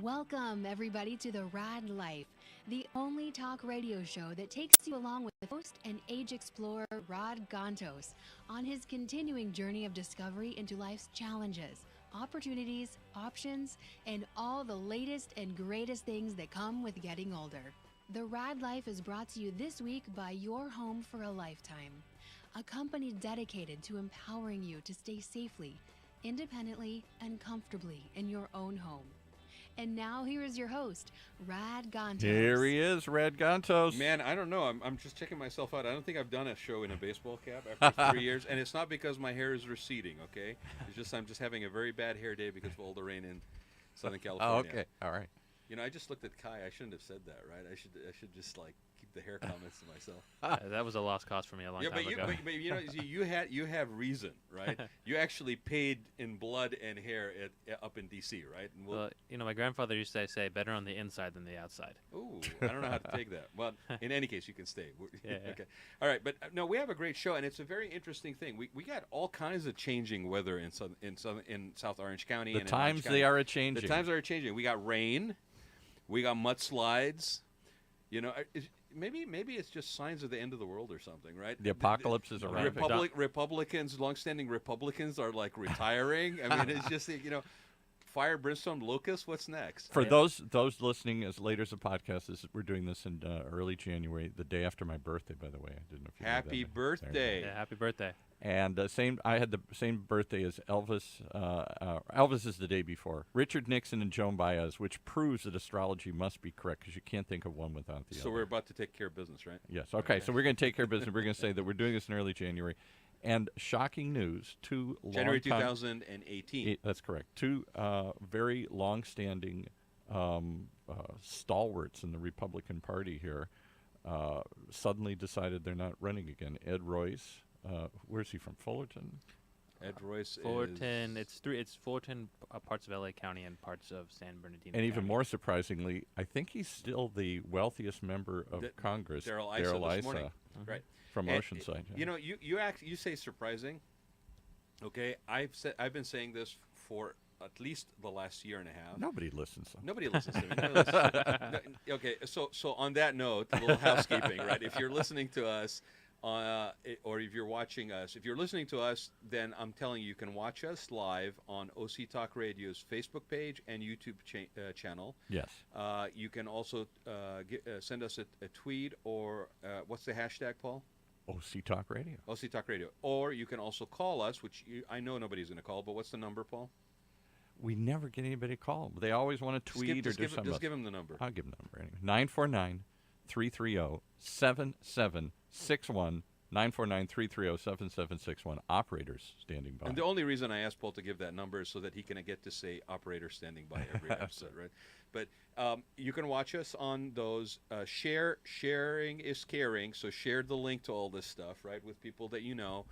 Welcome, everybody, to the Raad Life, the only talk radio show that takes you along with host and age explorer Rod Gantos on his continuing journey of discovery into life's challenges, opportunities, options, and all the latest and greatest things that come with getting older. The Rad Life is brought to you this week by Your Home for a Lifetime, a company dedicated to empowering you to stay safely, independently, and comfortably in your own home. And now here is your host, Rad Gantos. Here he is, Raad Gantos. Man, I don't know. I'm just checking myself out. I don't think I've done a show in a baseball cap after 3 years, and it's not because my hair is receding. Okay, it's just I'm just having a very bad hair day because of all the rain in Southern California. Oh, okay, all right. You know, I just looked at Kai. I shouldn't have said that, right? I should just like keep the hair comments to myself. That was a lost cause for me a long time ago. But you know, you have reason, right? You actually paid in blood and hair up in D.C., right? And well, you know, my grandfather used to say, "Better on the inside than the outside." Ooh, I don't know how to take that. Well, in any case, you can stay. Yeah. Okay. All right, but no, we have a great show, and it's a very interesting thing. We got all kinds of changing weather in South Orange County. The and times they are changing. The times are changing. We got rain. We got mudslides. You know, maybe it's just signs of the end of the world or something, right? The apocalypse is around. Republicans, longstanding Republicans are like retiring. I mean, it's just, you know, fire, brimstone, locust. What's next? For those listening as later as the podcast, we're doing this in early January, the day after my birthday, by the way. I didn't know if you knew Happy that. birthday. Yeah, happy birthday. And I had the same birthday as Elvis. Elvis is the day before. Richard Nixon and Joan Baez, which proves that astrology must be correct because you can't think of one without the other. So we're about to take care of business, right? Yes. Okay. So we're going to take care of business. We're going to say that we're doing this in early January. And shocking news, January 2018. That's correct. Two very long-standing stalwarts in the Republican Party here suddenly decided they're not running again. Ed Royce. Where's he from? Fullerton? Ed Royce Fullerton. It's Fullerton, parts of L.A. County and parts of San Bernardino And County. even more surprisingly, I think he's still the wealthiest member of Congress. Darrell Issa this morning. Right. From Oceanside. You know, you say surprising. Okay, I've been saying this for at least the last year and a half. Nobody listens. Nobody listens to me. Okay, so on that note, a little housekeeping, right? If you're listening to us, or if you're watching us, if you're listening to us, then I'm telling you, you can watch us live on OC Talk Radio's Facebook page and YouTube channel. Yes. You can also send us a tweet or what's the hashtag, Paul? OC Talk Radio. OC Talk Radio. Or you can also call us, which I know nobody's going to call, but what's the number, Paul? We never get anybody to call. They always want to tweet or do something. Just give them the number. I'll give them the number anyway. 949-330-7761. 949-330-7761. Operators standing by. And the only reason I asked Paul to give that number is so that he can get to say operator standing by every episode, right? But you can watch us on those. Sharing is caring, so share the link to all this stuff, right, with people that you know.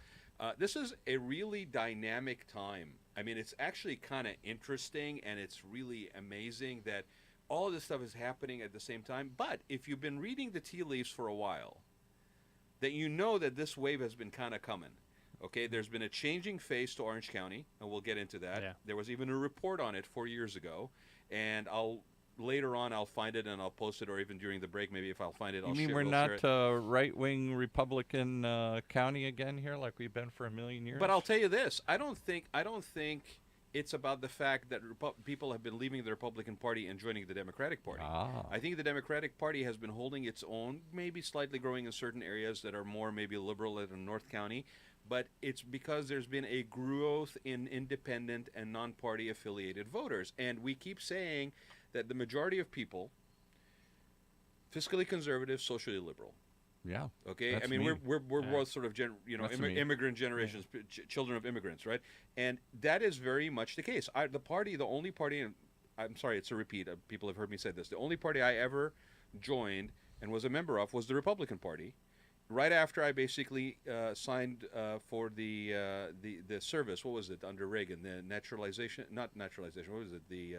This is a really dynamic time. I mean, it's actually kind of interesting, and it's really amazing that all of this stuff is happening at the same time. But if you've been reading the tea leaves for a while, that you know that this wave has been kind of coming. Okay, there's been a changing face to Orange County, and we'll get into that. Yeah. There was even a report on it 4 years ago, and later on I'll find it and I'll post it, or even during the break, maybe if I'll find it, I'll share it. You mean we're not right-wing Republican county again here, like we've been for a million years? But I'll tell you this: I don't think it's about the fact that people have been leaving the Republican Party and joining the Democratic Party. I think the Democratic Party has been holding its own, maybe slightly growing in certain areas that are more maybe liberal in North County, but it's because there's been a growth in independent and non-party affiliated voters. And we keep saying that the majority of people, fiscally conservative, socially liberal. Yeah. Okay. That's I mean, me. we're both sort of immigrant generations, children of immigrants, right? And that is very much the case. The only party, and I'm sorry, it's a repeat. People have heard me say this. The only party I ever joined and was a member of was the Republican Party. Right after I basically signed for the service, what was it under Reagan? The not naturalization. What was it? The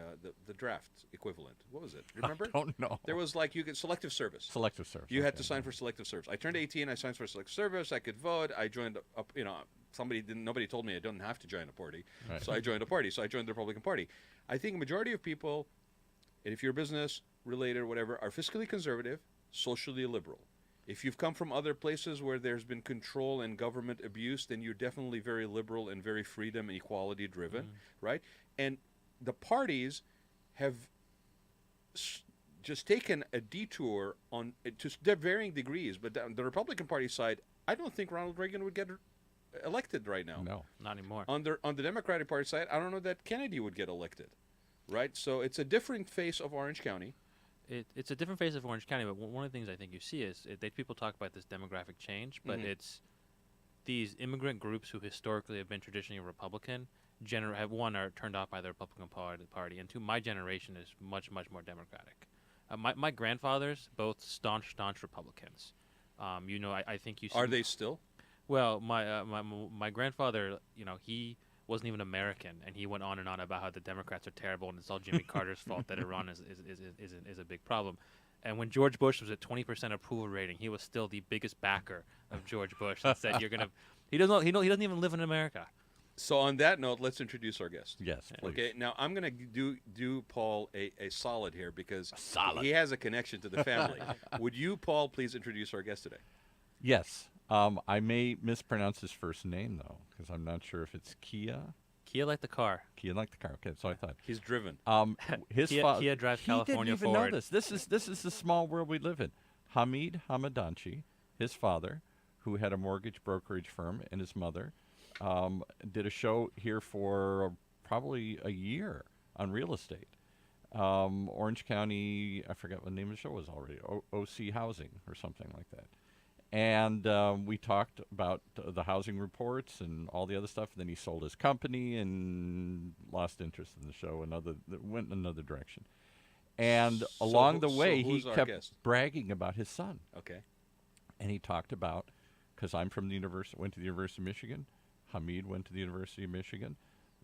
draft equivalent. What was it? Remember? I don't know. There was selective service. Selective service. You had to sign for selective service. I turned 18. I signed for selective service. I could vote. I joined up. Nobody told me I didn't have to join a party, Right. so I joined a party. So I joined the Republican Party. I think a majority of people and if you're business related or whatever, are fiscally conservative, socially liberal. If you've come from other places where there's been control and government abuse, then you're definitely very liberal and very freedom and equality driven, right? And the parties have just taken a detour on to varying degrees. But the Republican Party side, I don't think Ronald Reagan would get elected right now. No, Not anymore. On the Democratic Party side, I don't know that Kennedy would get elected, right? So it's a different face of Orange County. It's a different face of Orange County, but one of the things I think you see is people talk about this demographic change, but it's these immigrant groups who historically have been traditionally Republican, are turned off by the Republican Party, and two, my generation is much more Democratic. My grandfathers, both staunch Republicans. I think you see. Are they still? Well, my grandfather, he wasn't even American, and he went on and on about how the Democrats are terrible and it's all Jimmy Carter's fault that Iran is a big problem. And when George Bush was at 20% approval rating, he was still the biggest backer of George Bush and said, he doesn't even live in America. So on that note, let's introduce our guest. yes, please. Okay, now I'm going to do Paul a solid here because he has a connection to the family. Would you, Paul, please introduce our guest today? Yes. I may mispronounce his first name, though, because I'm not sure if it's Kia. Kia like the car. Kia like the car. Okay, so I thought. He's driven. His Kia drives California He didn't even forward. know this. This is the small world we live in. Hamid Hamadanchy, his father, who had a mortgage brokerage firm, and his mother, did a show here for probably a year on real estate. Orange County, I forgot what the name of the show was already, OC Housing or something like that. And we talked about the housing reports and all the other stuff. And then he sold his company and lost interest in the show and went in another direction. And along the way, he kept bragging about his son. Okay. And he talked about, because I'm from the university, went to the University of Michigan. Hamid went to the University of Michigan.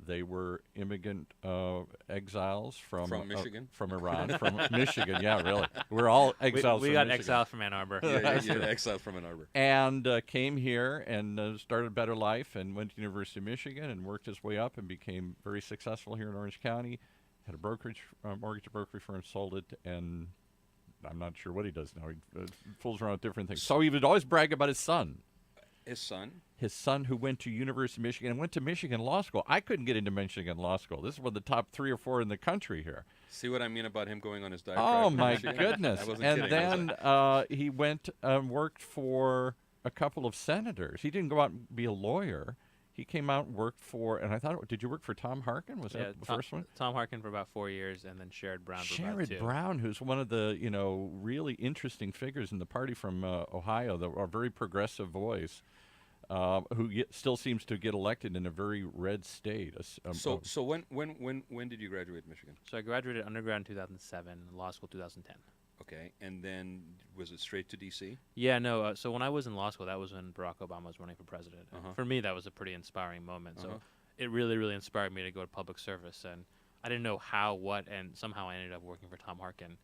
They were immigrant exiles from Michigan? from Iran, from Michigan. Yeah, really. We're all exiles We from got Michigan. exiled from Ann Arbor. Yeah, exiled from Ann Arbor. And came here and started a better life and went to the University of Michigan and worked his way up and became very successful here in Orange County. Had a mortgage brokerage firm, sold it, and I'm not sure what he does now. He fools around with different things. So he would always brag about his son. His son? His son, who went to University of Michigan and went to Michigan Law School. I couldn't get into Michigan Law School. This is one of the top 3 or 4 in the country here. See what I mean about him going on his diatribe? Oh, for my Michigan? goodness. I wasn't And kidding, then was I? he went and worked for a couple of senators. He didn't go out and be a lawyer. He came out and worked for, and I thought, did you work for Tom Harkin? Was that the first one? Tom Harkin for about 4 years, and then Sherrod Brown for about 2. Sherrod Brown, who's one of the really interesting figures in the party from Ohio, a very progressive voice. Who still seems to get elected in a very red state. So when did you graduate Michigan? So I graduated undergrad in 2007, law school 2010. Okay, and then was it straight to D.C.? Yeah, no. So when I was in law school, that was when Barack Obama was running for president. For me, that was a pretty inspiring moment. So it really inspired me to go to public service. And I didn't know how, what, and somehow I ended up working for Tom Harkin,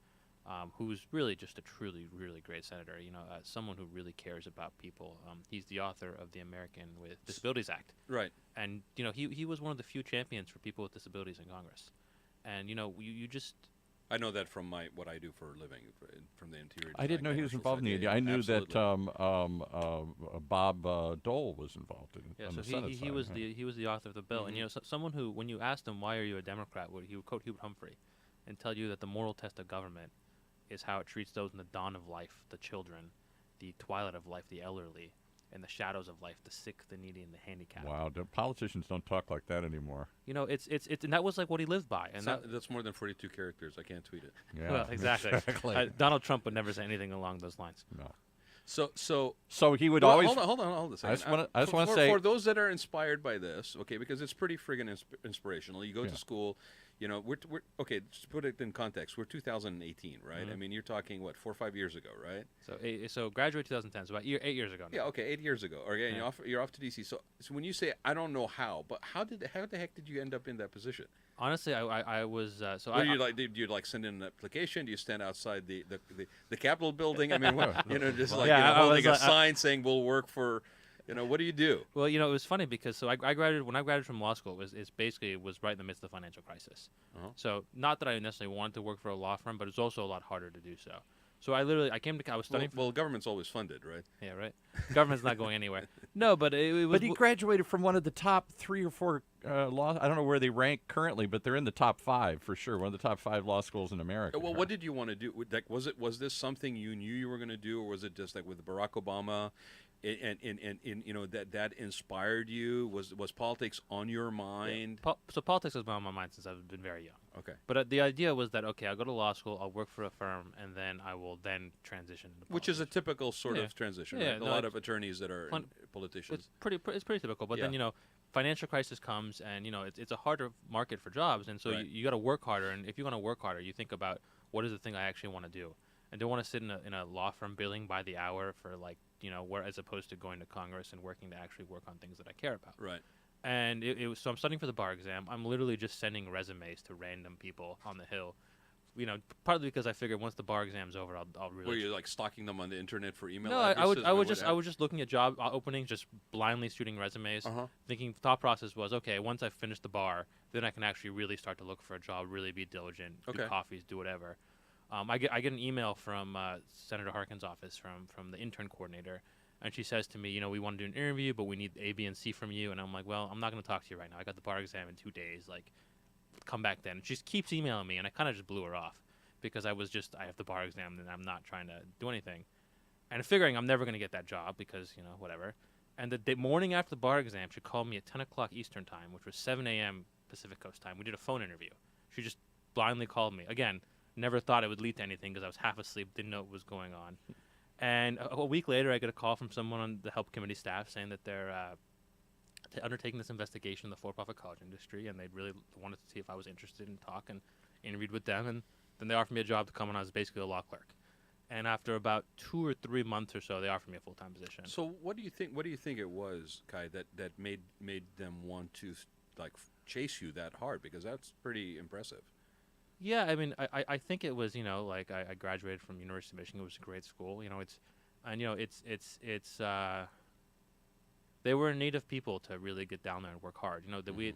who's really just a truly, really great senator. Someone who really cares about people. He's the author of the American with Disabilities Act. Right. And, he was one of the few champions for people with disabilities in Congress. And, you just... I know that from what I do for a living, from the interior. I didn't know he was involved in the idea. I knew that Bob Dole was involved in on the Senate side. He was the author of the bill. And someone who, when you asked him why are you a Democrat, he would quote Hubert Humphrey, and tell you that the moral test of government is how it treats those in the dawn of life, the children, the twilight of life, the elderly, and the shadows of life, the sick, the needy, and the handicapped. Wow, politicians don't talk like that anymore. It's and that was like what he lived by. And that's more than 42 characters. I can't tweet it. Yeah, well, exactly. Donald Trump would never say anything along those lines. No. So he would well, always. Hold on a second. I just want to say, for those that are inspired by this, okay, because it's pretty friggin' inspirational. You go to school. We're okay. Just put it in context. We're 2018, right? I mean, you're talking 4 or 5 years ago, right? So graduate 2010, so about 8 years ago. Now. Yeah, okay, 8 years ago. Okay, and you're off to DC. So when you say I don't know how, but how the heck did you end up in that position? Honestly, I was Do you send in an application? Do you stand outside the Capitol building? I mean, holding a sign saying we'll work for. What do you do? Well, it was funny because I graduated when I graduated from law school. It was right in the midst of the financial crisis. Uh-huh. So not that I necessarily wanted to work for a law firm, but it's also a lot harder to do so. So I was studying. Well, government's always funded, right? Yeah, right. Government's not going anywhere. No, but it was. But he graduated from one of the top 3 or 4 law. I don't know where they rank currently, but they're in the top 5 for sure. One of the top 5 law schools in America. Well, what did you want to do? Like, was this something you knew you were going to do, or was it just like with Barack Obama, and that inspired you? Was politics on your mind? Yeah. So politics has been on my mind since I've been very young. Okay. But the idea was that I'll go to law school, I'll work for a firm, and then I will then transition into politics. Which is a typical sort of transition. Yeah, right? A lot of attorneys that are politicians. It's pretty typical. But then financial crisis comes, and it's a harder market for jobs, and so Right. you got to work harder. And if you want to work harder, you think about what is the thing I actually want to do. I don't want to sit in a law firm billing by the hour for where as opposed to going to Congress and working to actually work on things that I care about. Right. And it was so I'm studying for the bar exam. I'm literally just sending resumes to random people on the Hill. Partly because I figured once the bar exam's over, I'll really. Were you like stalking them on the internet for email? No, addresses I was just looking at job openings, just blindly shooting resumes. Uh-huh. Thinking thought process was okay. Once I finish the bar, then I can actually really start to look for a job, really be diligent, do Okay. coffees, do whatever. I get an email from Senator Harkin's office from the intern coordinator. And she says to me, we want to do an interview, but we need A, B, and C from you. And I'm like, well, I'm not going to talk to you right now. I got the bar exam in 2 days. Like, come back then. And she just keeps emailing me, and I kind of just blew her off because I have the bar exam, and I'm not trying to do anything. And figuring I'm never going to get that job because, whatever. And the morning after the bar exam, she called me at 10 o'clock Eastern time, which was 7 a.m. Pacific Coast time. We did a phone interview. She just blindly called me. Again, never thought it would lead to anything because I was half asleep, didn't know what was going on. And a week later, I get a call from someone on the help committee staff saying that they're undertaking this investigation in the for-profit college industry, and they really wanted to see if I was interested in talk, and interviewed with them. And then they offered me a job to come on as basically a law clerk. And after about 2 or 3 months or so, they offered me a full-time position. So what do you think? What do you think it was, Kai, that made them want to chase you that hard? Because that's pretty impressive. Yeah, I mean, I think it was, I graduated from University of Michigan. It was a great school. They were in need of people to really get down there and work hard.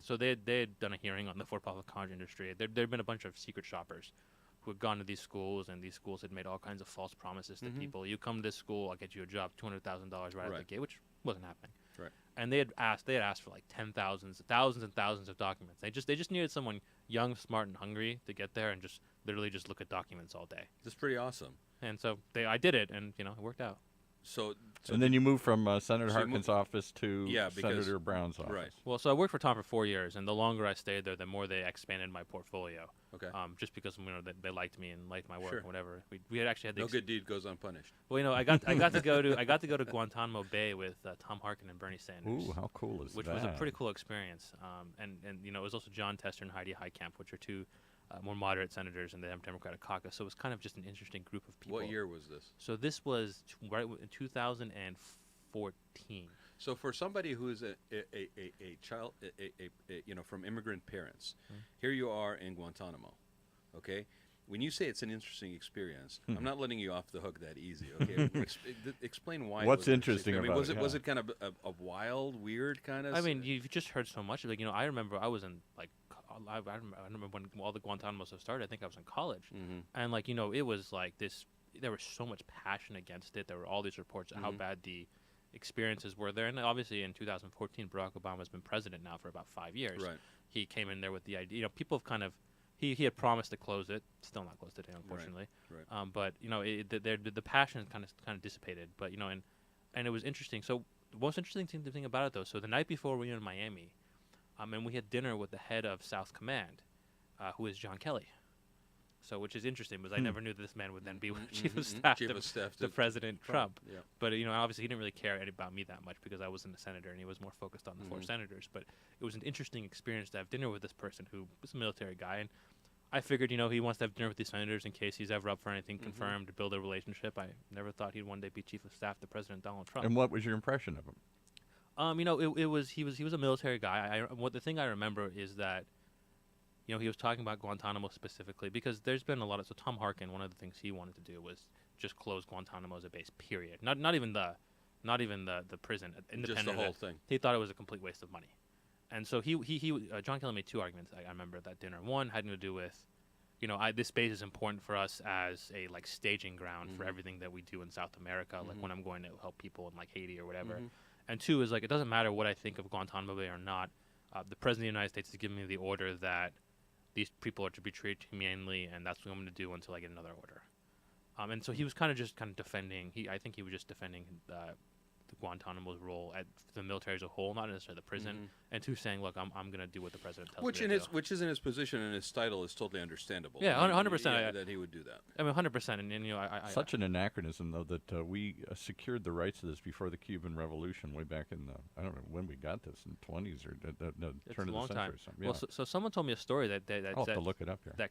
So they had done a hearing on the for-profit college industry. There'd been a bunch of secret shoppers who had gone to these schools, and these schools had made all kinds of false promises to people. You come to this school, I'll get you a job, $200,000 right out the gate, which wasn't happening. Right. And they had asked for like thousands and thousands of documents. They just needed someone young, smart, and hungry to get there and just literally just look at documents all day. That's pretty awesome. And so I did it, and it worked out. So and then you moved from Senator Harkin's office to because, Senator Brown's office. Right. Well, so I worked for Tom for 4 years, and the longer I stayed there, the more they expanded my portfolio. Okay. Just because they liked me and liked my work, Sure. and whatever. We had actually had no good deed goes unpunished. Well, I got to go to Guantanamo Bay with Tom Harkin and Bernie Sanders. Ooh, how cool is which that? was a pretty cool experience. And it was also John Tester and Heidi Heitkamp, which are two more moderate senators in the Democratic caucus. So it was kind of just an interesting group of people. What year was this? So this was right in 2014. So for somebody who's a child, from immigrant parents, here you are in Guantanamo, okay? When you say it's an interesting experience, I'm not letting you off the hook that easy, okay? Explain why. What's it was interesting about about it? Was it kind of a wild, weird kind of? I mean, you've just heard so much. I remember I was in I remember when all the Guantanamo stuff started. I think I was in college, and it was like this. There was so much passion against it. There were all these reports of how bad the experiences were there. And obviously, in 2014, Barack Obama has been president now for about 5 years. Right. He came in there with the idea. People have kind of. He had promised to close it. Still not closed today, unfortunately. Right. But the passion kind of dissipated. But and it was interesting. So the most interesting thing about it, though. So the night before we were in Miami. And we had dinner with the head of South Command, who is John Kelly. So, which is interesting because I never knew this man would then be chief of staff to President Trump. Yeah. But obviously he didn't really care about me that much because I wasn't a senator and he was more focused on the 4 senators. But it was an interesting experience to have dinner with this person who was a military guy, and I figured he wants to have dinner with these senators in case he's ever up for anything confirmed to build a relationship. I never thought he'd one day be chief of staff to President Donald Trump. And what was your impression of him? He was a military guy. The thing I remember is that, he was talking about Guantanamo specifically because there's been a lot of. So Tom Harkin, one of the things he wanted to do was just close Guantanamo as a base. Period. Not even not even the prison, independent Just the of whole it. thing. He thought it was a complete waste of money. And so John Kelly made two arguments. I remember at that dinner. One had to do with, this space is important for us as a like staging ground for everything that we do in South America, like when I'm going to help people in like Haiti or whatever. And two is like, it doesn't matter what I think of Guantanamo Bay or not. The President of the United States has given me the order that these people are to be treated humanely, and that's what I'm going to do until I get another order. And so he was kind of defending. I think he was just defending the Guantanamo's role at the military as a whole, not necessarily the prison. And two, saying, "Look, I'm going to do what the president tells me to do." Which is in his position and his title is totally understandable. Yeah, 100%. Yeah, that he would do that. I mean, 100%. And Such an anachronism, though, that we secured the rights to this before the Cuban Revolution, way back in I don't know when we got this, in the 20s or the turn of the century or something. Well, so someone told me a story that I'll have to look it up here. That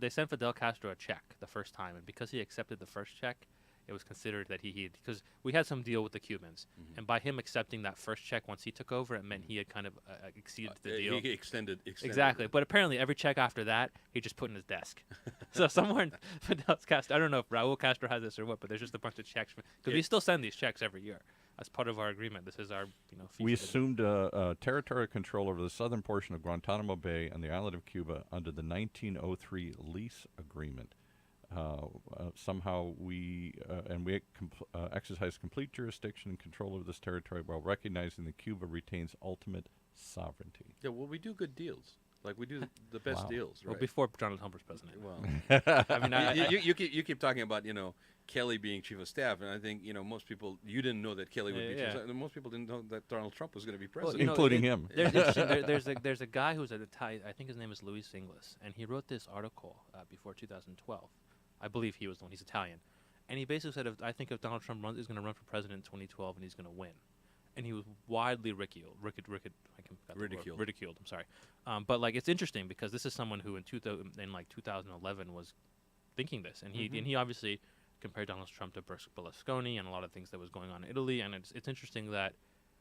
they sent Fidel Castro a check the first time, and because he accepted the first check, it was considered that he because we had some deal with the Cubans, and by him accepting that first check once he took over, it meant he had kind of exceeded the deal. He extended Exactly, but apparently every check after that he just put in his desk. So somewhere in Fidel Castro, I don't know if Raul Castro has this or what, but there's just a bunch of checks because we still send these checks every year as part of our agreement. This is our fee We for the- assumed territorial control over the southern portion of Guantanamo Bay and the island of Cuba under the 1903 lease agreement. Somehow we exercise complete jurisdiction and control over this territory while recognizing that Cuba retains ultimate sovereignty. Yeah, well, we do good deals. Like we do the best Wow. deals, right? Well, before Donald Trump was president. Well, I mean, you keep talking about Kelly being chief of staff, and I think most people you didn't know that Kelly would be chief of staff. Most people didn't know that Donald Trump was going to be president, including him. There's a guy who's an Italian. I think his name is Luis Inglis, and he wrote this article before 2012. I believe he was the one. He's Italian, and he basically said, "I think if Donald Trump is going to run for president in 2012, and he's going to win," and he was widely ridiculed. I'm sorry, but like it's interesting because this is someone who in 2011 was thinking this, and he obviously compared Donald Trump to Berlusconi and a lot of things that was going on in Italy, and it's interesting that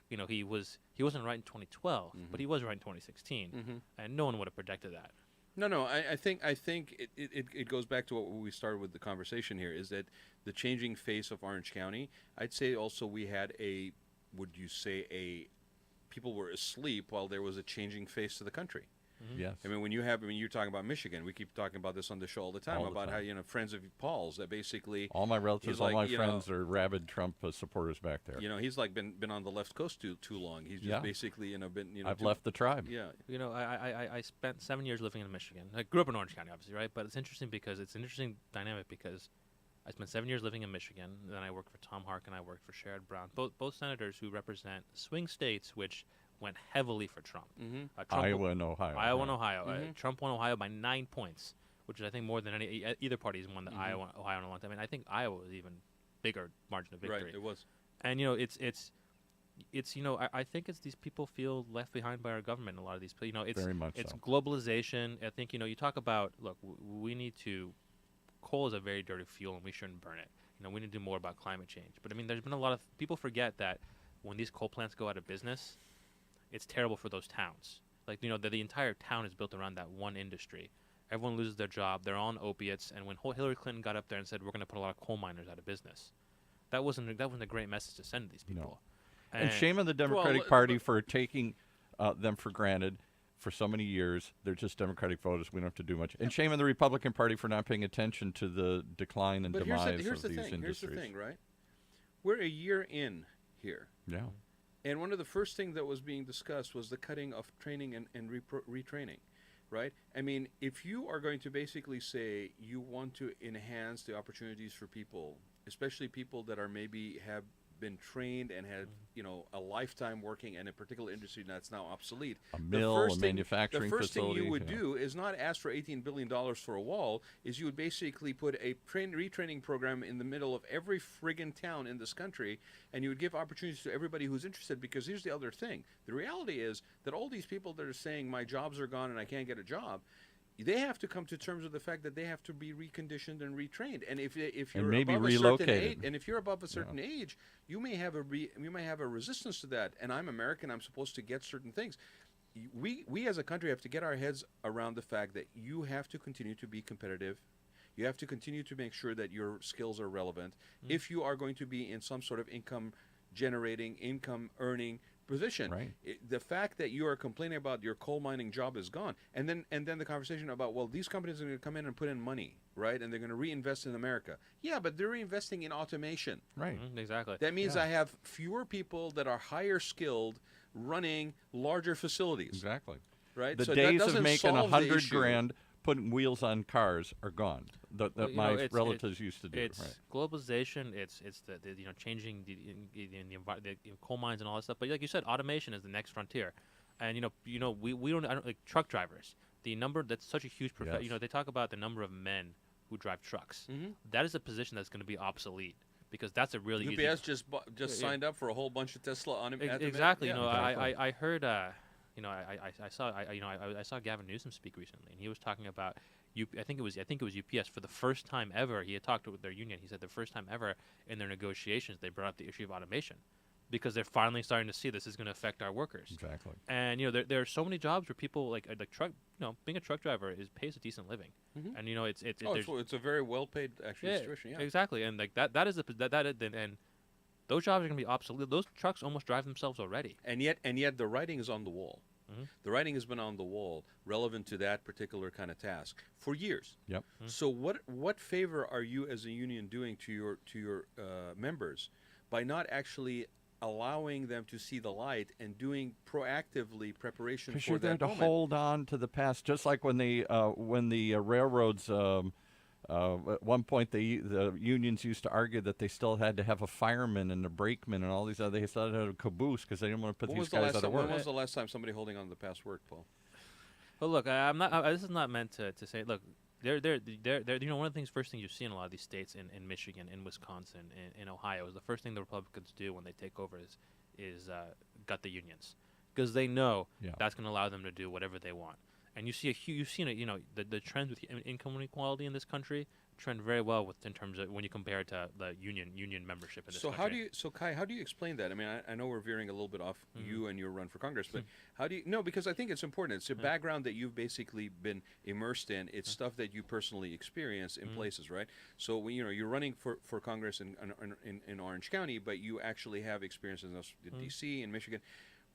he wasn't right in 2012, but he was right in 2016, and no one would have predicted that. No. I think it goes back to what we started with the conversation here, is that the changing face of Orange County. I'd say also we had people were asleep while there was a changing face to the country. Yes. I mean, you're talking about Michigan. We keep talking about this on the show all the time about how friends of Paul's that basically all my relatives, all my friends are rabid Trump supporters back there. He's like been on the left coast too long. He's just basically been. I've left the tribe. Yeah. I spent 7 years living in Michigan. I grew up in Orange County, obviously, right? But it's interesting because it's an interesting dynamic because I spent 7 years living in Michigan. Then I worked for Tom Harkin. I worked for Sherrod Brown, both senators who represent swing states, which went heavily for Trump. Iowa and Ohio. Trump won Ohio by 9 points, which is I think more than either party has won the Ohio in a long time. I mean, I think Iowa was even bigger margin of victory. Right, it was. And I think it's these people feel left behind by our government. A lot of these people, it's very much it's so. Globalization. I think you talk about we need to. Coal is a very dirty fuel, and we shouldn't burn it. We need to do more about climate change. But I mean, there's been a lot of people forget that when these coal plants go out of business, it's terrible for those towns. Like, the entire town is built around that one industry. Everyone loses their job. They're on opiates. And when Hillary Clinton got up there and said, we're going to put a lot of coal miners out of business, that wasn't a great message to send to these people. No. And shame on the Democratic Party for taking them for granted for so many years. They're just Democratic voters. We don't have to do much. And shame on the Republican Party for not paying attention to the decline and demise of these industries. Here's the thing, right? We're a year in here. Yeah. And one of the first things that was being discussed was the cutting of training and retraining, right? I mean, if you are going to basically say you want to enhance the opportunities for people, especially people that are maybe have been trained and had a lifetime working in a particular industry that's now obsolete, a mill, a manufacturing the first facility, thing you would do is not ask for $18 billion for a wall, is you would basically put a retraining program in the middle of every friggin' town in this country, and you would give opportunities to everybody who's interested. Because here's the other thing: the reality is that all these people that are saying my jobs are gone and I can't get a job, they have to come to terms with the fact that they have to be reconditioned and retrained. And if you're maybe above relocated. a certain age, and if you're above a certain age, you may have a resistance to that. And I'm American; I'm supposed to get certain things. We as a country have to get our heads around the fact that you have to continue to be competitive. You have to continue to make sure that your skills are relevant. If you are going to be in some sort of income generating, income earning position. Right. The fact that you are complaining about your coal mining job is gone, and then the conversation about, well, these companies are going to come in and put in money, right, and they're going to reinvest in America. Yeah, but they're reinvesting in automation. Right. Exactly. That means Yeah. I have fewer people that are higher skilled running larger facilities. Exactly. Right. The So that days of doesn't making solve the 100 issue. grand putting wheels on cars are gone. That Well, you my know, it's- relatives used to do. It's Right. globalization. It's the changing the coal mines and all that stuff. But like you said, automation is the next frontier, and we don't, I don't like truck drivers. The number that's such a huge Yes. they talk about the number of men who drive trucks. Mhm. That is a position that's going to be obsolete because that's a really UPS easy. just Yeah. signed up for a whole bunch of Tesla on Exactly. Exactly. I heard. I saw Gavin Newsom speak recently, and he was talking about I think it was UPS for the first time ever. He had talked with their union. He said the first time ever in their negotiations they brought up the issue of automation because they're finally starting to see this is going to affect our workers. Exactly. And there are so many jobs where people like truck. Being a truck driver pays a decent living, Mhm. and it's It's a very well paid actually situation. Yeah. exactly, and like that is and those jobs are going to be obsolete. Those trucks almost drive themselves already. And yet the writing is on the wall. Mhm. The writing has been on the wall relevant to that particular kind of task for years. Yep. So what favor are you as a union doing to your members by not actually allowing them to see the light and doing proactively preparation Because for you're there that to moment? hold on to the past, just like when the railroads. At one point, the unions used to argue that they still had to have a fireman and a brakeman and all these other. They still had to have a caboose because they didn't want to put When these was the guys last out of time? work. When was the last time somebody holding on to the past work, Paul? But look, I'm not. This is not meant to say. Look, they're one of the first things you see in a lot of these states, in Michigan, in Wisconsin, in Ohio, is the first thing the Republicans do when they take over is gut the unions, because they know Yeah. that's going to allow them to do whatever they want. And you've seen it. The trends with income inequality in this country trend very well in terms of when you compare it to the union membership in this So country. Kai, how do you explain that? I mean, I know we're veering a little bit off Mm-hmm. you and your run for Congress, but how do you? No, because I think it's important. It's a background that you've basically been immersed in. It's stuff that you personally experience in places, right? So when you're running for Congress in Orange County, but you actually have experience in D.C. and Michigan.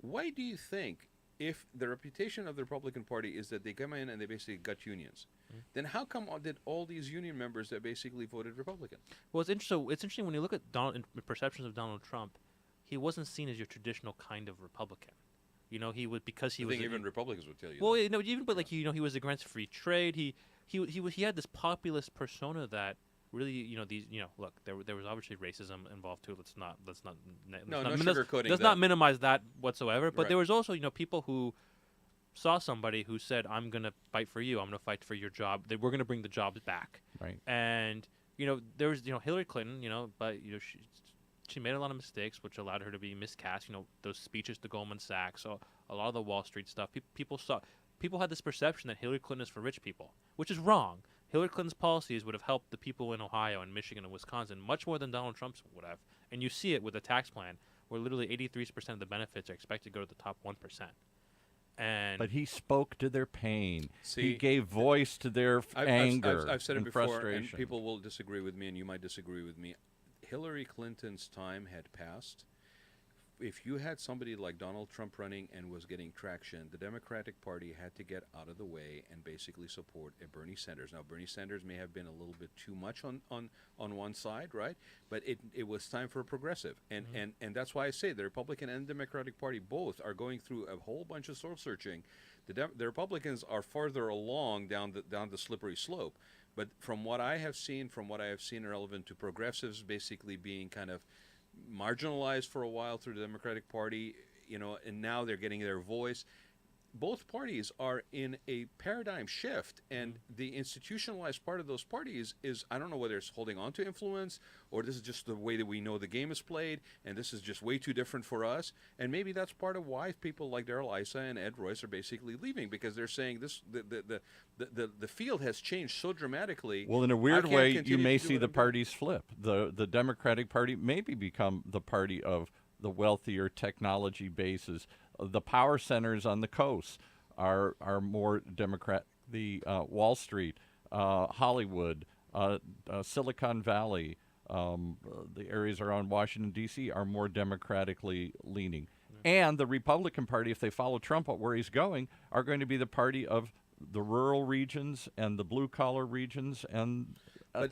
Why do you think, if the reputation of the Republican Party is that they come in and they basically gut unions, then how come did all these union members that basically voted Republican? Well, it's interesting when you look at perceptions of Donald Trump. He wasn't seen as your traditional kind of Republican. He was because he I was think even Republicans would tell you. well, that. even but like he was against free trade. He had this populist persona that really look, there was obviously racism involved too. Let's not No sugarcoating let's that. not minimize that whatsoever. But Right. there was also people who saw somebody who said, I'm going to fight for you. I'm going to fight for your job. We're going to bring the jobs back. Right. And, there was, Hillary Clinton, but, she made a lot of mistakes, which allowed her to be miscast. Those speeches to Goldman Sachs, so a lot of the Wall Street stuff. People had this perception that Hillary Clinton is for rich people, which is wrong. Hillary Clinton's policies would have helped the people in Ohio and Michigan and Wisconsin much more than Donald Trump's would have. And you see it with the tax plan, where literally 83% of the benefits are expected to go to the top 1%. But he spoke to their pain. See, he gave voice to their anger I've said it and before, frustration. and people will disagree with me, and you might disagree with me. Hillary Clinton's time had passed. If you had somebody like Donald Trump running and was getting traction, the Democratic Party had to get out of the way and basically support a Bernie Sanders. Now, Bernie Sanders may have been a little bit too much on one side, right? But it was time for a progressive. And, and that's why I say the Republican and Democratic Party both are going through a whole bunch of soul searching. The Republicans are farther along down the slippery slope. But from what I have seen relevant to progressives basically being kind of marginalized for a while through the Democratic Party, and now they're getting their voice. Both parties are in a paradigm shift, and the institutionalized part of those parties is, I don't know whether it's holding on to influence or this is just the way that we know the game is played, and this is just way too different for us. And maybe that's part of why people like Darrell Issa and Ed Royce are basically leaving, because they're saying the field has changed so dramatically. Well, in a I weird can't way, you continue may to do see what the I'm doing. parties flip. The Democratic Party maybe become the party of the wealthier technology bases. The power centers on the coast are more Democrat. The Wall Street, Hollywood, Silicon Valley, the areas around Washington, D.C. are more democratically leaning. And the Republican Party, if they follow Trump where he's going, are going to be the party of the rural regions and the blue-collar regions, and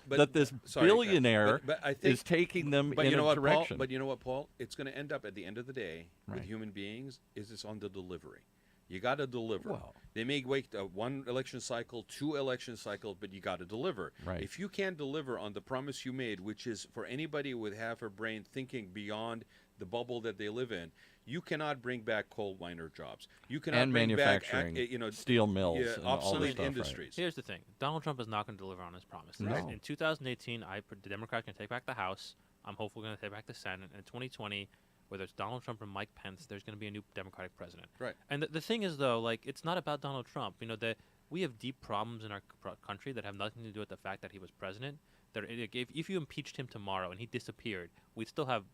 that this billionaire I think, is taking them but in you know a what, direction. Paul, but you know what, Paul? It's going to end up at the end of the day with Right. human beings is it's on the delivery. You got to deliver. Well. They may wait one election cycle, 2 election cycles, but you got to deliver. Right. If you can't deliver on the promise you made, which is for anybody with half a brain thinking beyond the bubble that they live in, you cannot bring back coal miner jobs. You cannot and bring manufacturing, back, steel mills, yeah, and all this obsolete stuff, industries. Here's the thing: Donald Trump is not going to deliver on his promise. No. In 2018, the Democrats can take back the House. I'm hopeful going to take back the Senate. In 2020, whether it's Donald Trump or Mike Pence, there's going to be a new Democratic president. Right. And the thing is, though, like, it's not about Donald Trump. You know, we have deep problems in our country that have nothing to do with the fact that he was president. That if you impeached him tomorrow and he disappeared, we'd still have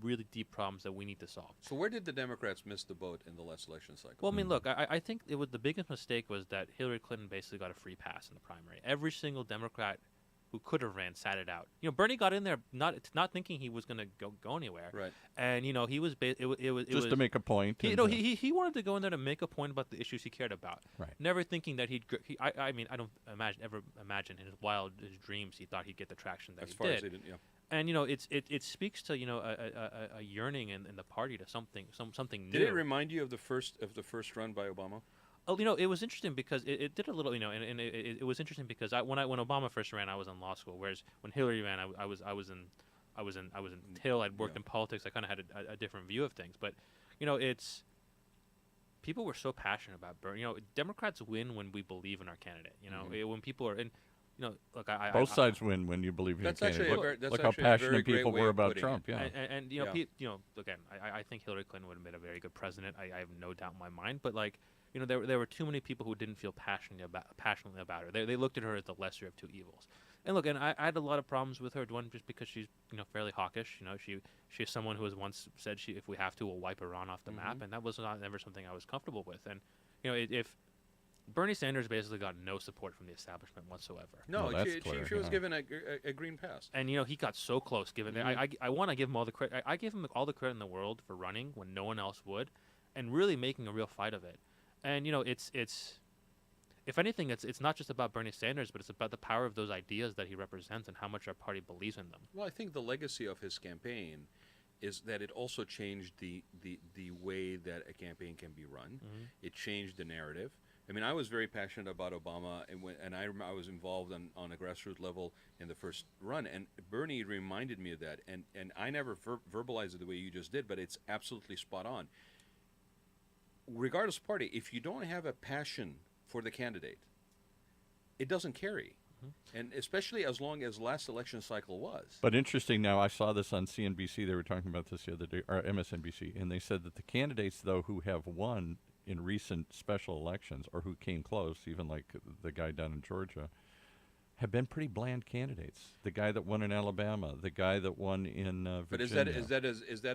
really deep problems that we need to solve. So where did the Democrats miss the boat in the last election cycle? Well, I mean, look, I think the biggest mistake was that Hillary Clinton basically got a free pass in the primary. Every single Democrat who could have ran sat it out. You know, Bernie got in there not thinking he was going to go anywhere. Right. And you know, he was just to make a point. He, you know, he wanted to go in there to make a point about the issues he cared about. Right. Never thinking that I mean, I don't ever imagine in his wildest dreams he thought he'd get the traction that as he far did. as they didn't, yeah. And you know, it speaks to, you know, a yearning in the party to something new. Did it remind you of the first run by Obama? Oh, you know, it was interesting because it did a little, you know, and it was interesting because when Obama first ran, I was in law school, whereas when Hillary ran, I was in Hill. I'd worked in politics. I kind of had a different view of things, but you know, people were so passionate about Bernie. You know, Democrats win when we believe in our candidate. You know, when people are in. You know, look, both sides win when you believe in your candidate. Look how passionate people were about Trump. Yeah, and you know, you know, again, I think Hillary Clinton would have been a very good president. I have no doubt in my mind. But like, you know, there were too many people who didn't feel passionately about her. They looked at her as the lesser of two evils. And look, and I had a lot of problems with her. One, just because she's, you know, fairly hawkish. You know, she's someone who has once said if we have to, we'll wipe Iran off the map, and that was never something I was comfortable with. And you know, if Bernie Sanders basically got no support from the establishment whatsoever. No, that's she clear, was given a green pass. And you know, he got so close. I want to give him all the credit. I gave him all the credit in the world for running when no one else would, and really making a real fight of it. And you know, it's if anything, it's not just about Bernie Sanders, but it's about the power of those ideas that he represents and how much our party believes in them. Well, I think the legacy of his campaign is that it also changed the way that a campaign can be run. It changed the narrative. I mean, I was very passionate about Obama, and I was involved on a grassroots level in the first run, and Bernie reminded me of that, and I never verbalized it the way you just did, but it's absolutely spot on. Regardless of party, if you don't have a passion for the candidate, it doesn't carry. And especially as long as last election cycle was. But interesting now, I saw this on CNBC. They were talking about this the other day, or MSNBC, and they said that the candidates, though, who have won in recent special elections or who came close, even like the guy down in Georgia, have been pretty bland candidates. The guy that won in Alabama, the guy that won in Virginia. But is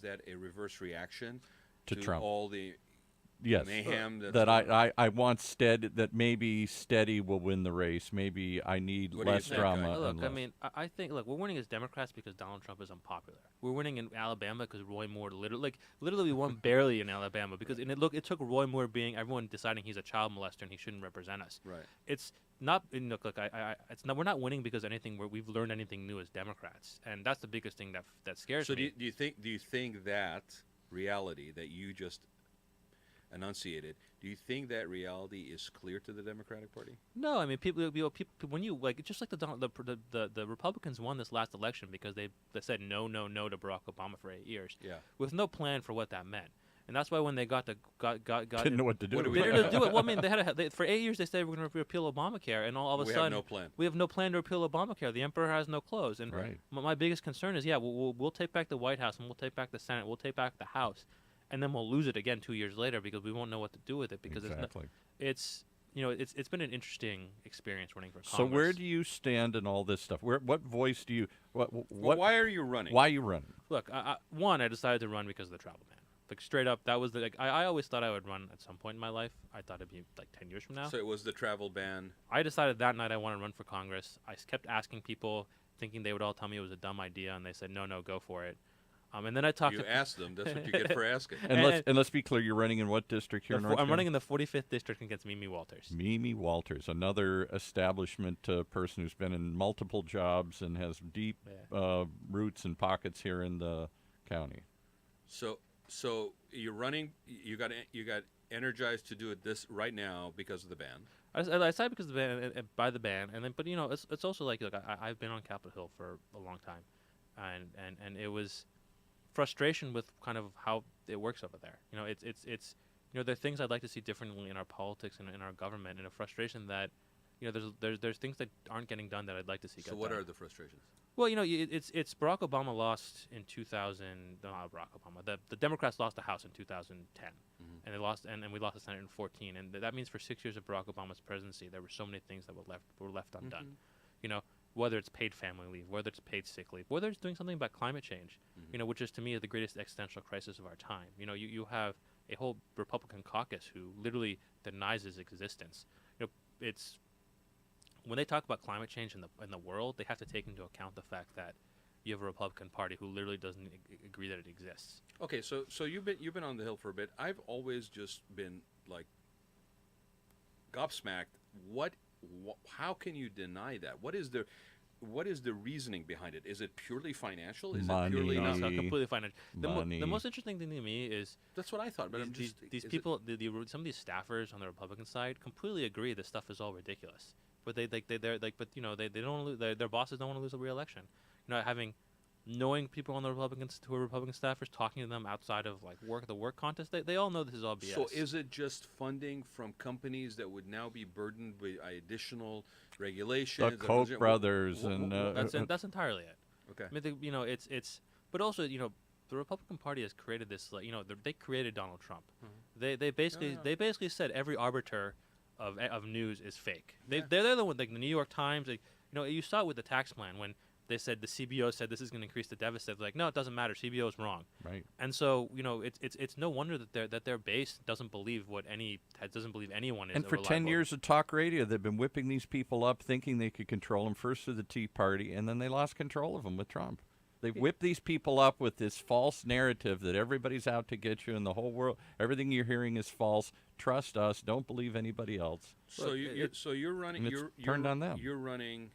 that a reverse reaction to Trump? All the yes, mayhem that I want that maybe steady will win the race. Maybe I need less drama. Look, I mean, I think we're winning as Democrats because Donald Trump is unpopular. We're winning in Alabama because Roy Moore literally we won barely in Alabama because it took Roy Moore being everyone deciding he's a child molester and he shouldn't represent us. Right. It's not it's not we're not winning because we've learned anything new as Democrats, and that's the biggest thing that scares me. So do you think that reality that you just enunciated, do you think that reality is clear to the Democratic Party? No, I mean people when you just like the Republicans won this last election because they said no to Barack Obama for 8 years. Yeah. With no plan for what that meant. And that's why when they got didn't know what to do. They didn't do it. Well, I mean, for 8 years they said we're going to repeal Obamacare, and all of a sudden we have no plan. We have no plan to repeal Obamacare. The emperor has no clothes. And right. My biggest concern is, we'll take back the White House and we'll take back the Senate, we'll take back the House, and then we'll lose it again 2 years later because we won't know what to do with it because it's been an interesting experience running for Congress. So where do you stand in all this stuff? What voice do you? Why are you running? Why are you running? Look, I decided to run because of the travel ban. Like straight up, that was the like I always thought I would run at some point in my life. I thought it'd be like 10 years from now. So it was the travel ban. I decided that night I want to run for Congress. I kept asking people, thinking they would all tell me it was a dumb idea, and they said no, go for it. And then I talked You to asked them. That's what you get for asking. And let's be clear, you're running in what district here in Orange I'm County? running in the 45th district against Mimi Walters. Mimi Walters, another establishment person who's been in multiple jobs and has deep roots and pockets here in the county. So you're running. You got energized to do it this right now because of the ban. I decided because of the ban, by the ban, and then but it's also like I've been on Capitol Hill for a long time, and it was frustration with kind of how it works over there. It's there are things I'd like to see differently in our politics and in our government, and a frustration that there's things that aren't getting done that I'd like to see. So what are the frustrations? Well, it's Barack Obama lost in 2000. Not Barack Obama. The Democrats lost the House in 2010, and they lost, and we lost the Senate in 14. And that means for 6 years of Barack Obama's presidency, there were so many things that were left undone. Whether it's paid family leave, whether it's paid sick leave, whether it's doing something about climate change, which is to me the greatest existential crisis of our time. You have a whole Republican caucus who literally denies its existence. It's when they talk about climate change in the world, they have to take into account the fact that you have a Republican Party who literally doesn't agree that it exists. Okay, so you've been on the Hill for a bit. I've always just been like gobsmacked. How can you deny that? What is the reasoning behind it? Is it purely financial? Is Money. it purely No, not? it's not completely financial. Money. The most interesting thing to me is That's what I thought. But I'm just these people, some of these staffers on the Republican side, completely agree this stuff is all ridiculous. But they don't lose, their bosses don't want to lose a re-election. Knowing people on the Republicans who are Republican staffers, talking to them outside of the work contest, they all know this is all BS. So is it just funding from companies that would now be burdened with additional regulations? The Koch brothers and that's entirely it. Okay. I mean, it's but also the Republican Party has created this they created Donald Trump. They basically said every arbiter of news is fake. They're the one, like the New York Times. You saw it with the tax plan when they said the CBO said this is going to increase the deficit. They're like, no, it doesn't matter. CBO is wrong. right. And so it's no wonder that their base doesn't believe anyone is. And for 10 reliable. years of talk radio, they've been whipping these people up, thinking they could control them. First through the Tea Party, and then they lost control of them with Trump. They've whipped these people up with this false narrative that everybody's out to get you in the whole world. Everything you're hearing is false. Trust us. Don't believe anybody else. So you're running. And it's You're turned on them. You're running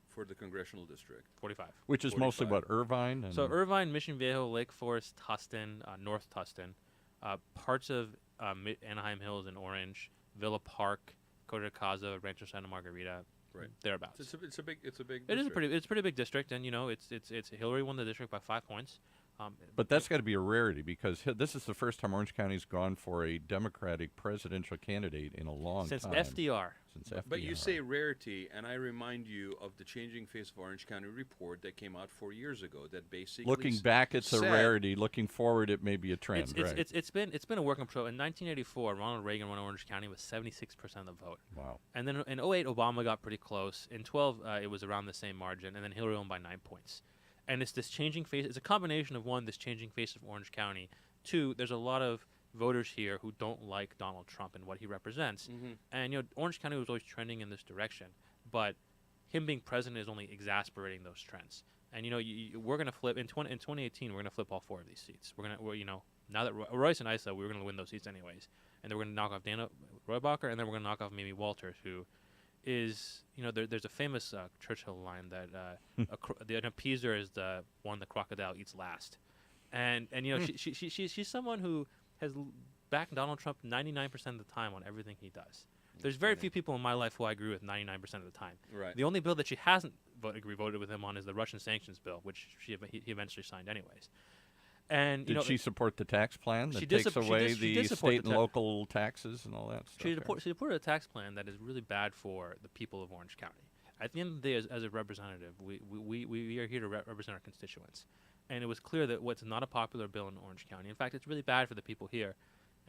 for the congressional district. 45. Which is mostly 45. what, Irvine? And So Irvine, Mission Viejo, Lake Forest, Tustin, North Tustin, parts of Anaheim Hills and Orange, Villa Park, Costa de Casa, Rancho Santa Margarita, Right. thereabouts. It's a big. It is a district. pretty big district, and it's Hillary won the district by 5 points. But that's got to be a rarity because this is the first time Orange County's gone for a Democratic presidential candidate in a long since time. FDR. Since FDR. But you say rarity, and I remind you of the Changing Face of Orange County report that came out 4 years ago. That basically looking back, it's a said- rarity. Looking forward, it may be a trend. Right. It's been a work in pro. In 1984, Ronald Reagan won Orange County with 76% of the vote. Wow. And then in 08, Obama got pretty close. In 12, it was around the same margin, and then Hillary won by 9 points. And it's this changing face. It's a combination of one, this changing face of Orange County. Two, there's a lot of voters here who don't like Donald Trump and what he represents. Mhm. And Orange County was always trending in this direction, but him being president is only exasperating those trends. And we're gonna flip in 2018. We're gonna flip all 4 of these seats. We're now that Royce and I said we were gonna win those seats anyways, and then we're gonna knock off Dana Roybacher, and then we're gonna knock off Mimi Walters, who is there's a famous Churchill line that an appeaser is the one the crocodile eats last, and she's someone who has backed Donald Trump 99% of the time on everything he does. There's very few people in my life who I agree with 99% of the time. Right. The only bill that she hasn't voted with him on is the Russian sanctions bill, which he eventually signed anyways. And Did she support the tax plan that she did takes sup- she away did- she the did support state the and ta- local taxes and all that stuff? She there? supported a tax plan that is really bad for the people of Orange County. At the end of the day, as a representative, we are here to represent our constituents. And it was clear that what's not a popular bill in Orange County. In fact, it's really bad for the people here.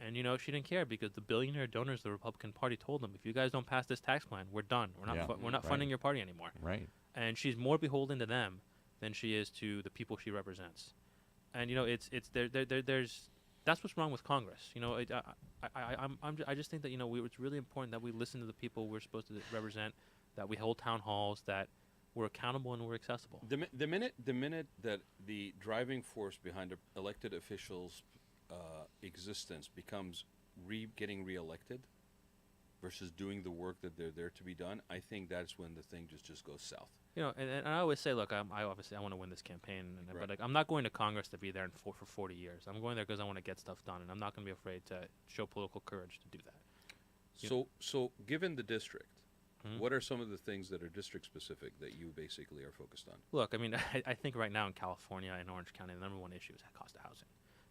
And, she didn't care because the billionaire donors of the Republican Party told them, if you guys don't pass this tax plan, we're done. We're not right. funding your party anymore. Right. And she's more beholden to them than she is to the people she represents. And, there's that's what's wrong with Congress. I just think that it's really important that we listen to the people we're supposed to represent, that we hold town halls, that we're accountable and we're accessible. The minute that the driving force behind elected officials' existence becomes getting reelected versus doing the work that they're there to be done, I think that's when the thing just goes south. And I always say, look, I want to win this campaign, but like, I'm not going to Congress to be there for 40 years. I'm going there because I want to get stuff done, and I'm not going to be afraid to show political courage to do that. So given the district, what are some of the things that are district specific that you basically are focused on? Look, I mean, I think right now in California and Orange County, the number one issue is cost of housing.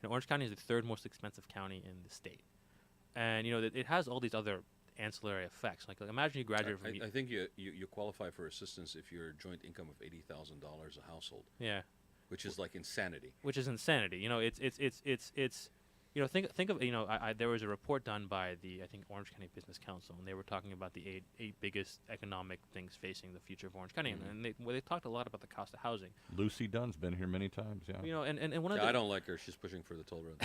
Orange County is the third most expensive county in the state, and it has all these other ancillary effects. Like imagine you graduate from. I think you qualify for assistance if your joint income of $80,000 a household. Yeah, which is like insanity. It's think of there was a report done by the Orange County Business Council, and they were talking about the eight biggest economic things facing the future of Orange County, and they talked a lot about the cost of housing. Lucy Dunn's been here many times, yeah. And one of I don't like her. She's pushing for the toll road.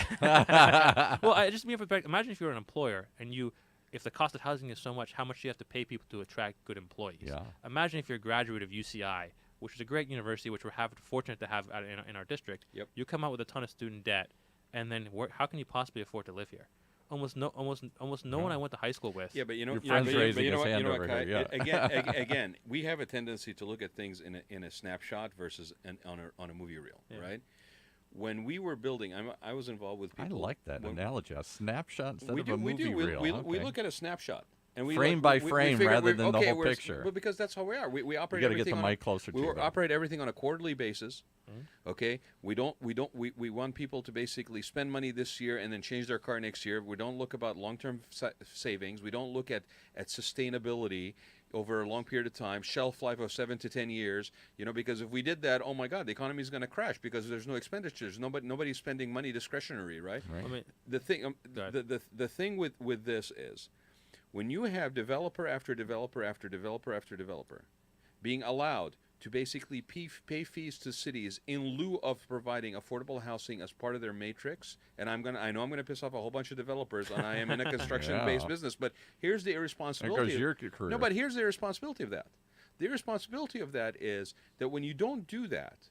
Well, just to be a perspective, imagine if you're an employer and if the cost of housing is so much, how much do you have to pay people to attract good employees? Yeah. Imagine if you're a graduate of UCI, which is a great university, which we're fortunate to have in our district. Yep. You come out with a ton of student debt, and then how can you possibly afford to live here? Almost no one I went to high school with. Yeah, but Your friend's raising his hand over here, yeah. Again, we have a tendency to look at things in a snapshot versus on a movie reel, right? When we were building, I was involved with people. I like that analogy, a snapshot instead of a movie reel. We look at a snapshot. And frame by frame rather than the whole picture. But because that's how we are. We operate. You got to get the mic closer to you. We operate everything on a quarterly basis. Okay, we want people to basically spend money this year and then change their car next year. We don't look about long-term savings. We don't look at sustainability over a long period of time, shelf life of 7 to 10 years. Because if we did that, oh my God, the economy is going to crash because there's no expenditures. Nobody's spending money discretionary, right? I mean, The thing with this is, when you have developer after developer after developer after developer being allowed to basically pay fees to cities in lieu of providing affordable housing as part of their matrix, and I know I'm gonna piss off a whole bunch of developers, and I am in a construction-based business, but here's the irresponsibility. There goes your career. No, but here's the irresponsibility of that. The irresponsibility of that is that when you don't do that,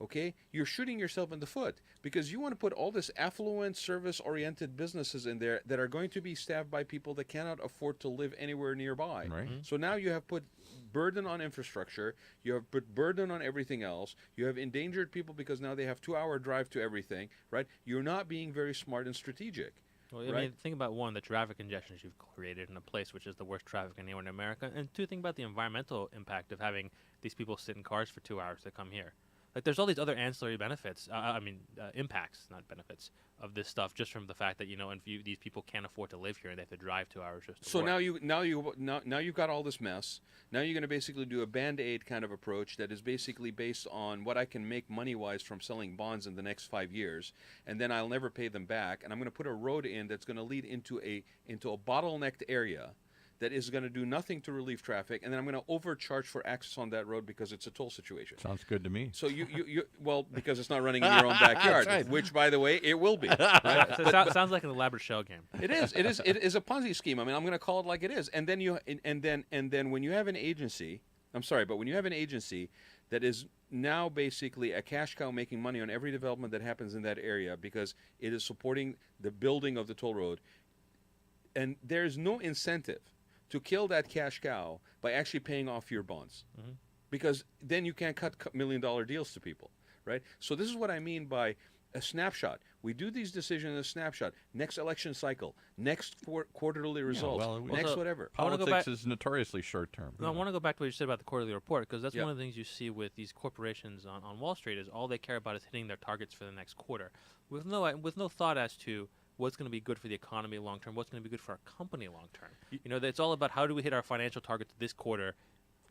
okay, you're shooting yourself in the foot because you want to put all this affluent, service-oriented businesses in there that are going to be staffed by people that cannot afford to live anywhere nearby. Right. So now you have put burden on infrastructure, you have put burden on everything else, you have endangered people because now they have 2-hour drive to everything, right? You're not being very smart and strategic. Well, I mean, think about one, the traffic congestions you've created in a place which is the worst traffic anywhere in America, and two, think about the environmental impact of having these people sit in cars for 2 hours to come here. Like, there's all these other ancillary benefits, impacts, not benefits, of this stuff just from the fact that, these people can't afford to live here and they have to drive 2 hours just to work. Now you've got all this mess. Now you're going to basically do a Band-Aid kind of approach that is basically based on what I can make money-wise from selling bonds in the next 5 years, and then I'll never pay them back, and I'm going to put a road in that's going to lead into a bottlenecked area that is going to do nothing to relieve traffic, and then I'm going to overcharge for access on that road because it's a toll situation. Sounds good to me. So well, because it's not running in your own backyard, right. Which, by the way, it will be. Right? So it sounds like an elaborate shell game. It is a Ponzi scheme. I mean, I'm going to call it like it is. And then when you have an agency, when you have an agency that is now basically a cash cow making money on every development that happens in that area because it is supporting the building of the toll road, and there's no incentive to kill that cash cow by actually paying off your bonds, because then you can't cut $1 million deals to people, right? So this is what I mean by a snapshot. We do these decisions in a snapshot. Next election cycle, next quarterly results, next whatever. Politics is notoriously short term. I want to go back to what you said about the quarterly report, because that's one of the things you see with these corporations on Wall Street is all they care about is hitting their targets for the next quarter, with no thought as to what's going to be good for the economy long term, what's going to be good for our company long term. It's all about how do we hit our financial targets this quarter,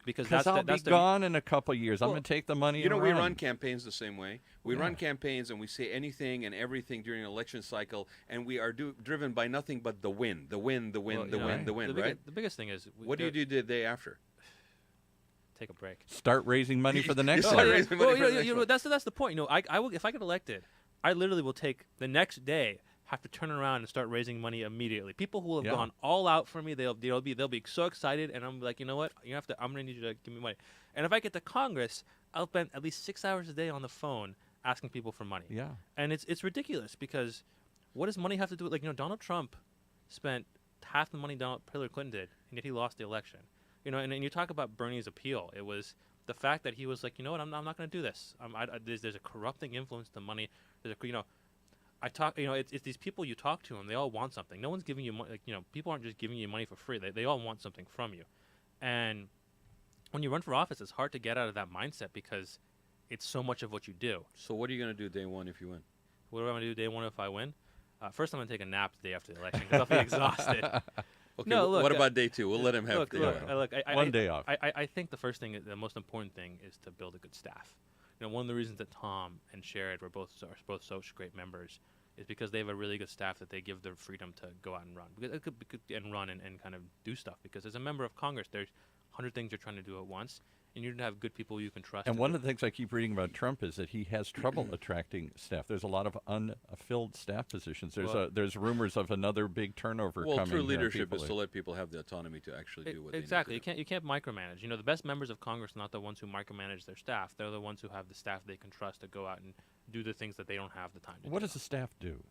because I'll be gone in a couple of years. I'm going to take the money. We run campaigns the same way. We run campaigns and we say anything and everything during an election cycle, and we are driven by nothing but the win, right? The biggest thing is what do you do the day after? Take a break. Start raising money for the next one. That's the point. I will, if I get elected, I literally will take the next day. have to turn around and start raising money immediately. People who have Yeah. gone all out for me, they'll be so excited, and I'm like, you know what? I'm gonna need you to give me money. And if I get to Congress, I'll spend at least 6 hours a day on the phone asking people for money. Yeah. And it's ridiculous because what does money have to do with, like, Donald Trump spent half the money Hillary Clinton did, and yet he lost the election. And you talk about Bernie's appeal. It was the fact that he was like, you know what, I'm not going to do this. There's a corrupting influence to money. It's these people you talk to, and they all want something. No one's giving you money. People aren't just giving you money for free. They all want something from you. And when you run for office, it's hard to get out of that mindset because it's so much of what you do. So what are you going to do day one if you win? What am I going to do day one if I win? First, I'm going to take a nap the day after the election because I'll be exhausted. Okay, No, look, what about day two? We'll let him have Look, One day off. I think the first thing, the most important thing, is to build a good staff. One of the reasons that Tom and Sherrod are both such great members is because they have a really good staff that they give their freedom to go out and run. Because it could run and kind of do stuff. Because as a member of Congress, there's 100 things you're trying to do at once, and you need to have good people you can trust. And one of the things I keep reading about Trump is that he has trouble attracting staff. There's a lot of unfilled staff positions. There's rumors of another big turnover coming. Well, true here. leadership is to let people have the autonomy to actually do what exactly. they need to do. You can't micromanage. The best members of Congress are not the ones who micromanage their staff. They're the ones who have the staff they can trust to go out and do the things that they don't have the time to do. What does the staff do?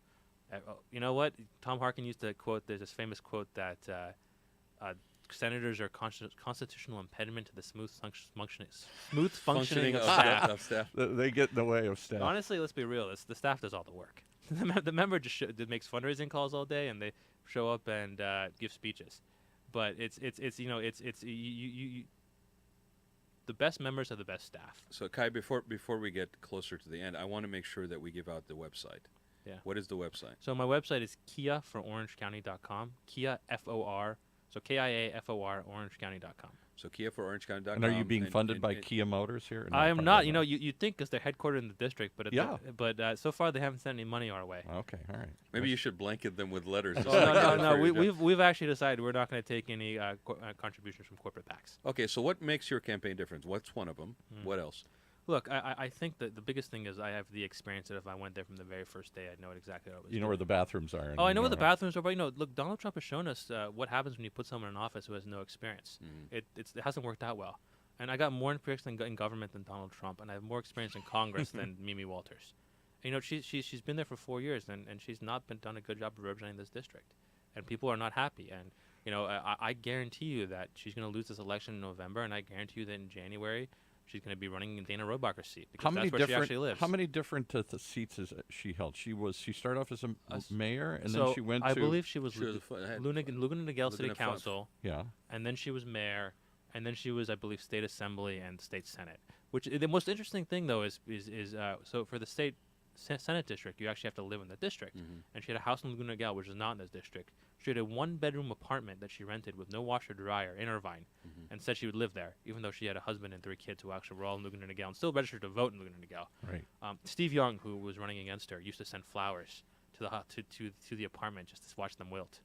You know what? Tom Harkin used to quote. There's this famous quote that senators are constitutional impediment to the smooth functioning of staff. They get in the way of staff. Honestly, let's be real. The staff does all the work. The member just makes fundraising calls all day, and they show up and give speeches. But the best members are the best staff. So Kai, before we get closer to the end, I want to make sure that we give out the website. Yeah. What is the website? So my website is KiaForOrangeCounty.com. Kia F-O-R. So KIAFOR OrangeCounty.com. So KiaForOrangeCounty.com. And are you being funded by Kia Motors here? I am not. You'd think because they're headquartered in the district, but Yeah. So far they haven't sent any money our way. Okay, all right. Maybe you should blanket them with letters. No. We've actually decided we're not going to take any contributions from corporate PACs. Okay, so what makes your campaign different? What's one of them? What else? Look, I think that the biggest thing is I have the experience that if I went there from the very first day, I'd know exactly what I was doing. You know where the bathrooms are. I know where the bathrooms are, but look, Donald Trump has shown us what happens when you put someone in office who has no experience. It hasn't worked out well. And I got more experience in government than Donald Trump, and I have more experience in Congress than Mimi Walters. And, she's been there for 4 years, and she's not done a good job of representing this district. And people are not happy. And, I guarantee you that she's going to lose this election in November, and I guarantee you that in January she's going to be running in Dana Rohrabacher's seat because that's where she actually lives. How many different seats has she held? She started off as a mayor, and then she went I to... believe she was Laguna Niguel City Council. Yeah. And then she was mayor, and then she was, I believe, State Assembly and State Senate. Which the most interesting thing, though, is so for the State Senate district, you actually have to live in the district. And she had a house in Laguna Niguel, which is not in this district. She had a one-bedroom apartment that she rented with no washer dryer in Irvine, and said she would live there, even though she had a husband and 3 kids who actually were all in Laguna Niguel and still registered to vote in Laguna Niguel. Right. Steve Young, who was running against her, used to send flowers to the apartment just to watch them wilt.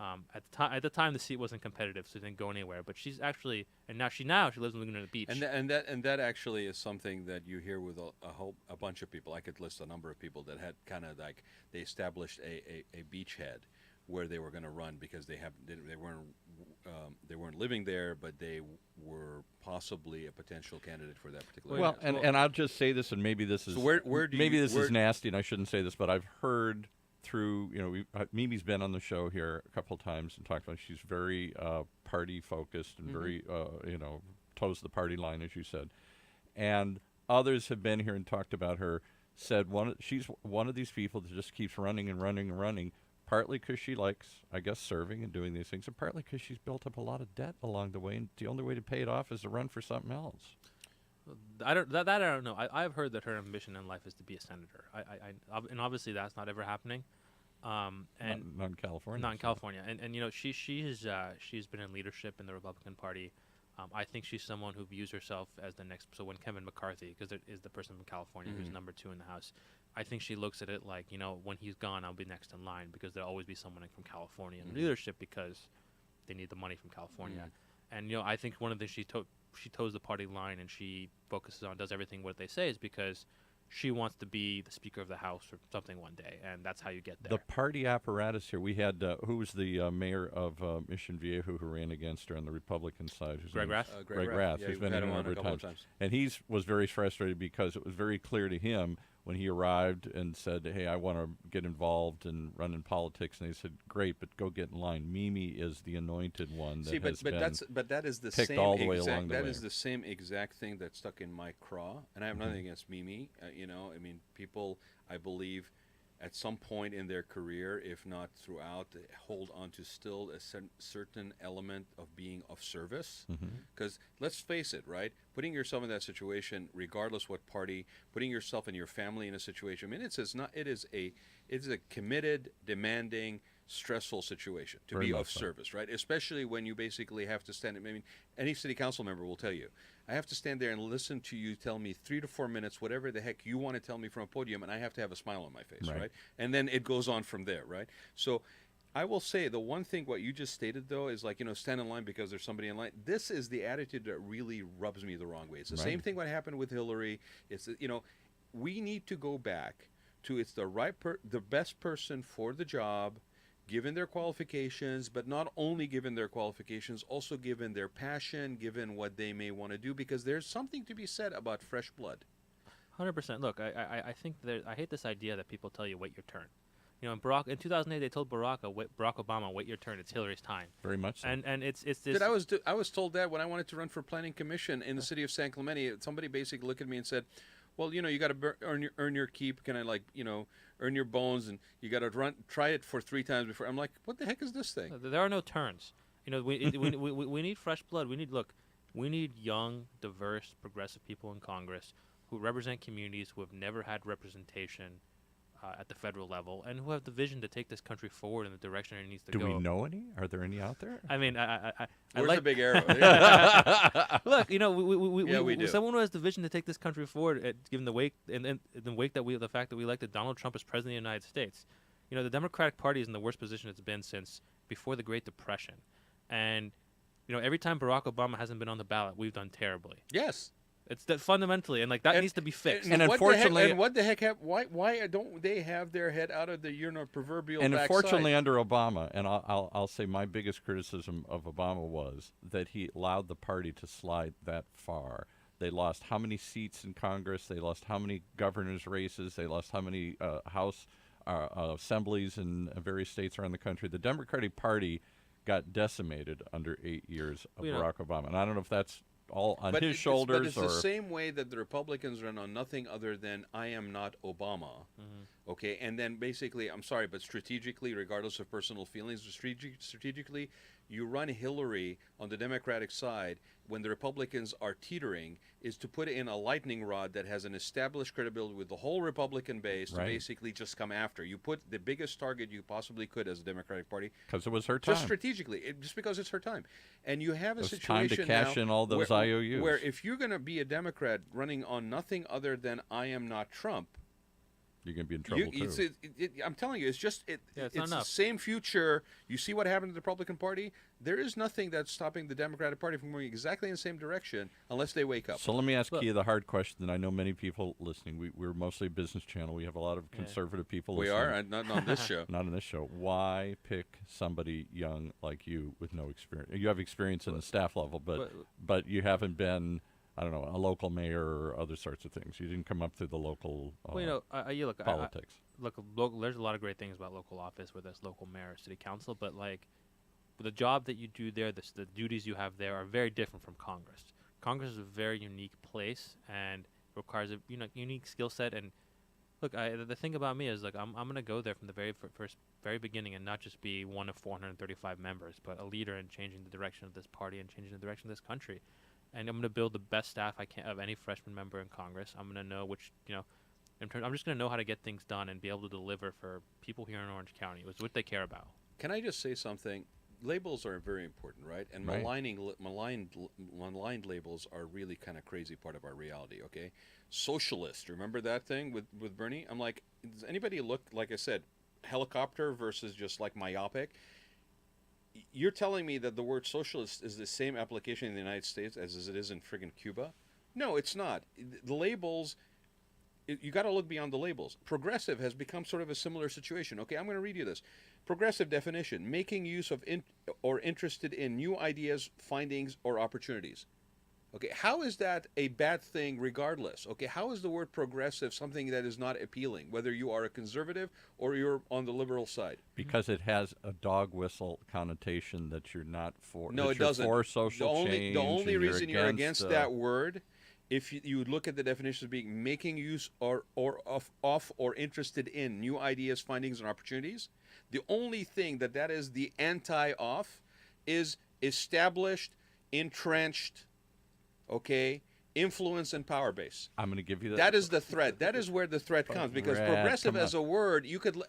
At the time, the seat wasn't competitive, so it didn't go anywhere. But she's actually, and now she lives in Laguna Beach. And that actually is something that you hear with a bunch of people. I could list a number of people that had kind of like they established a beachhead where they were going to run because they weren't living there, but they were possibly a potential candidate for that particular. Well, and I'll just say this, and maybe this is is nasty, and I shouldn't say this, but I've heard through Mimi's been on the show here a couple of times and talked about she's very party focused and very toes the party line, as you said, and others have been here and talked about her. Said she's one of these people that just keeps running and running and running. Partly because she likes, I guess, serving and doing these things, and partly because she's built up a lot of debt along the way, and the only way to pay it off is to run for something else. I don't know. I've heard that her ambition in life is to be a senator. And obviously that's not ever happening. And not in California. Not in California. And she's been in leadership in the Republican Party. I think she's someone who views herself as the next. So when Kevin McCarthy, because there is the person from California who's number 2 in the House, I think she looks at it like, when he's gone, I'll be next in line because there'll always be someone from California in leadership because they need the money from California. And I think one of the things she toes the party line and she focuses on, does everything what they say is because she wants to be the Speaker of the House or something one day, and that's how you get there. The party apparatus here. We had who was the mayor of Mission Viejo who ran against her on the Republican side? Whose Greg name is- Rath? Greg Rath. Yeah, He's we've been had in him a on number a of couple of times. times. And he was very frustrated because it was very clear to him when he arrived and said, "Hey, I want to get involved and run in politics." And they said, "Great, but go get in line." Mimi is the anointed one that See, has been that is the picked same all the way exact, along the that way. is the same exact thing that stuck in my craw, and I have nothing against Mimi. You know, I mean, people, I believe, at some point in their career, if not throughout, they hold on to still a certain element of being of service. Because let's face it, right? Putting yourself in that situation, regardless what party, putting yourself and your family in a situation. I mean, it is a committed, demanding, stressful situation to Very be much of so. service, right? Especially when you basically have to stand. I mean, any city council member will tell you, I have to stand there and listen to you tell me 3 to 4 minutes, whatever the heck you want to tell me from a podium, and I have to have a smile on my face, Right. right? And then it goes on from there, right? So I will say the one thing what you just stated though is like, you know, stand in line because there's somebody in line. This is the attitude that really rubs me the wrong way. It's the same Right. thing what happened with Hillary. It's, you know, we need to go back to it's the best person for the job, given their qualifications, but not only given their qualifications, also given their passion, given what they may want to do, because there's something to be said about fresh blood. 100%. Look, I think I hate this idea that people tell you wait your turn. You know, in 2008 they told Barack Obama, wait your turn. It's Hillary's time. very much so. And it's this. Dude, I was told that when I wanted to run for planning commission in the city of San Clemente. Somebody basically looked at me and said, "Well, you know, you got to earn your keep. Can I, like, you know, earn your bones, and you got to try it for 3 times before." I'm like, "What the heck is this thing?" There are no turns. You know, we need fresh blood. We need young, diverse, progressive people in Congress who represent communities who have never had representation at the federal level and who have the vision to take this country forward in the direction it needs to Do go. we know any? Are there any out there? I mean, I Where's like the big arrow? Look, you know, we do. someone who has the vision to take this country forward, given the wake and the wake that the fact that we elected Donald Trump as president of the United States. You know, the Democratic Party is in the worst position it's been since before the Great Depression, and you know, every time Barack Obama hasn't been on the ballot, we've done terribly. Yes. It's that fundamentally, and like that And- needs to be fixed. And what unfortunately- what the heck why don't they have their head out of the proverbial And backside? unfortunately, under Obama, and I'll say my biggest criticism of Obama was that he allowed the party to slide that far. They lost how many seats in Congress? They lost how many governors' races? They lost how many House assemblies in various states around the country? The Democratic Party got decimated under 8 years of You know- Barack Obama, and I don't know if that's all on But his but shoulders it's or the same way that the Republicans run on nothing other than I am not Obama. Okay, and then basically, I'm sorry, but strategically, regardless of personal feelings, strategically, you run Hillary on the Democratic side when the Republicans are teetering, is to put in a lightning rod that has an established credibility with the whole Republican base to Right. basically just come after. You put the biggest target you possibly could as a Democratic Party, because it was her time. just strategically, just because it's her time. And you have a It was time situation to cash now in all those where, IOUs. where if you're going to be a Democrat running on nothing other than I am not Trump, You're going to be in trouble too. I'm telling you, it's just Yeah, it's it's not the enough. same future. You see what happened to the Republican Party? There is nothing that's stopping the Democratic Party from going exactly in the same direction unless they wake up. So let me ask Look- you the hard question, and I know many people listening. We're mostly a business channel. We have a lot of conservative people we listening. are, not on this show. Not on this show. Why pick somebody young like you with no experience? You have experience in the staff level, but you haven't been, I don't know, a local mayor or other sorts of things. You didn't come up through the local Well, you know, you look, politics. local, there's a lot of great things about local office, whether it's local mayor or city council, but like the job that you do there, the duties you have there are very different from Congress. Congress is a very unique place and requires a unique skill set. And look, the thing about me is like I'm gonna go there from the very beginning and not just be one of 435 members, but a leader in changing the direction of this party and changing the direction of this country. And I'm gonna build the best staff I can of any freshman member in Congress. I'm gonna know which I'm just going to know how to get things done and be able to deliver for people here in Orange County. It's what they care about. Can I just say something? Labels are very important, right? And Right. maligned labels are really kind of crazy part of our reality, okay? Socialist, remember that thing with Bernie? I'm like, does anybody look, like I said, helicopter versus just like myopic? You're telling me that the word socialist is the same application in the United States as it is in friggin' Cuba? No, it's not. The labels you got to look beyond the labels. Progressive has become sort of a similar situation. Okay, I'm going to read you this. Progressive definition: making use of or interested in new ideas, findings, or opportunities. Okay, how is that a bad thing regardless? Okay, how is the word progressive something that is not appealing, whether you are a conservative or you're on the liberal side? Because it has a dog whistle connotation that you're not for. No, it you're doesn't. For social change. The only and reason you're against uh, that word, if you look at the definition as being making use or of or interested in new ideas, findings, and opportunities, the only thing that is the anti-of is established, entrenched, okay, influence and power base. I'm going to give you that. That is the threat. That is where the threat comes, because Brad, progressive come as on. a word, you could.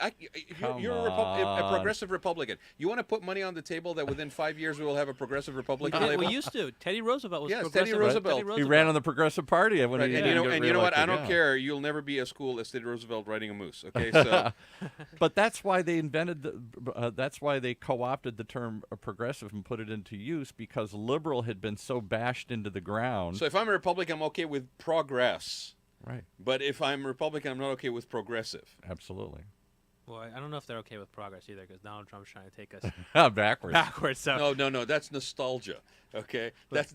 You're a progressive Republican. You want to put money on the table that within 5 years we will have a progressive Republican label? We used to. Teddy Roosevelt was Yes, progressive. Teddy Roosevelt. He ran on the Progressive Party when Right, he and didn't you know, get and you know what? I reelected, don't yeah. care. You'll never be as cool as Teddy Roosevelt riding a moose. Okay, so But that's why they invented that's why they co-opted the term progressive and put it into use, because liberal had been so bashed into the ground. so if I'm a Republican, I'm okay with progress. Right. But if I'm Republican, I'm not okay with progressive. Absolutely. Well, I don't know if they're okay with progress either, because Donald Trump's trying to take us Backwards. backwards. So No, that's nostalgia. Okay, that's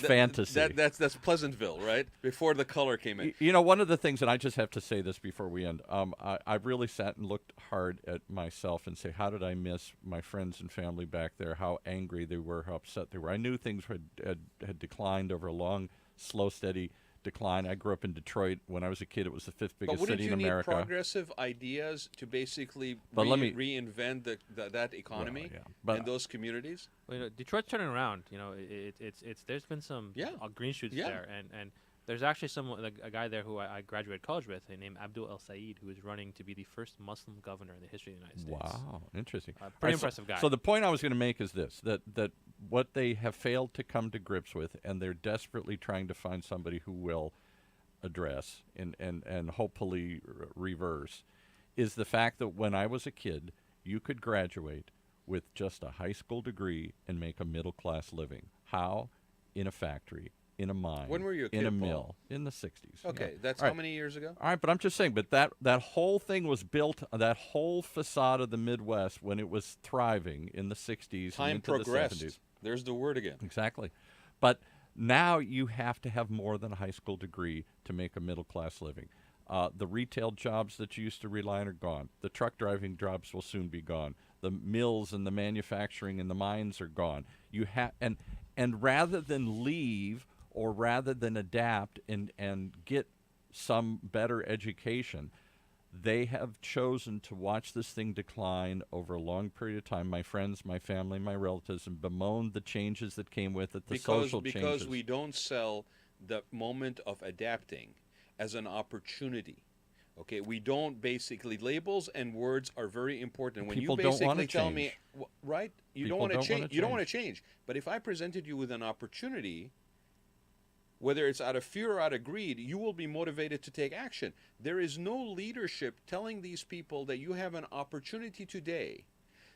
fantasy. That's Pleasantville, right? Before the color came in. You know, one of the things, and I just have to say this before we end, I really sat and looked hard at myself and say, how did I miss my friends and family back there, how angry they were, how upset they were. I knew things had declined over a long, slow, steady decline. I grew up in Detroit. When I was a kid, it was the fifth But biggest wouldn't city you in need America. progressive ideas to basically But let me- reinvent that economy yeah. But- and those communities? well, Detroit's turning around. It's there's been some green shoots Yeah. there, and there's actually a guy there who I graduated college with, named Abdul El Said, who is running to be the first Muslim governor in the history of the United States. Wow, interesting. Pretty All right, impressive guy. So the point I was going to make is this: that what they have failed to come to grips with, and they're desperately trying to find somebody who will address and hopefully reverse, is the fact that when I was a kid, you could graduate with just a high school degree and make a middle-class living. How? In a factory, in a mine. When were you a in kid, a Paul? mill. In the 60s. Okay, yeah. that's All how right. many years ago? All right, but I'm just saying, but that whole thing was built, that whole facade of the Midwest, when it was thriving in the 60s Time and into the 70s. progressed. There's the word again. Exactly. But now you have to have more than a high school degree to make a middle-class living. The retail jobs that you used to rely on are gone. The truck driving jobs will soon be gone. The mills and the manufacturing and the mines are gone. You have and rather than leave or rather than adapt and get some better education, they have chosen to watch this thing decline over a long period of time. My friends, my family, my relatives, and bemoaned the changes that came with it, the social changes. Because we don't sell the moment of adapting as an opportunity. Okay, we don't basically, labels and words are very important. When People you don't basically wanna tell me, change. right, you People don't want to don't change. wanna You don't want to change. change. But if I presented you with an opportunity, whether it's out of fear or out of greed, you will be motivated to take action. There is no leadership telling these people that you have an opportunity today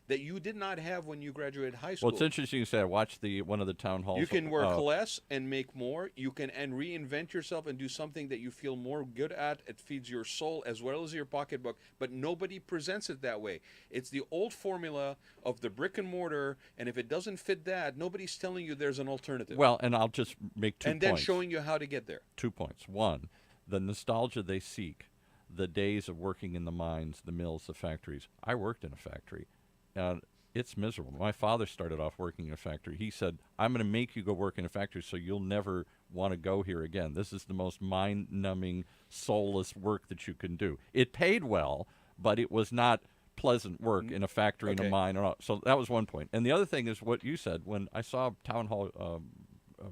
that you did not have when you graduated high school. Well, it's interesting you say. I watched one of the town halls. You can work less and make more. You can reinvent yourself and do something that you feel more good at. It feeds your soul as well as your pocketbook. But nobody presents it that way. It's the old formula of the brick and mortar. And if it doesn't fit that, nobody's telling you there's an alternative. Well, and I'll just make 2 and points. then showing you how to get there. 2 points. One, the nostalgia they seek, the days of working in the mines, the mills, the factories. I worked in a factory, and it's miserable. My father started off working in a factory. He said, I'm going to make you go work in a factory so you'll never want to go here again. This is the most mind-numbing, soulless work that you can do. It paid well, but it was not pleasant work in a factory, in a mine. So that was one point. And the other thing is what you said. When I saw town hall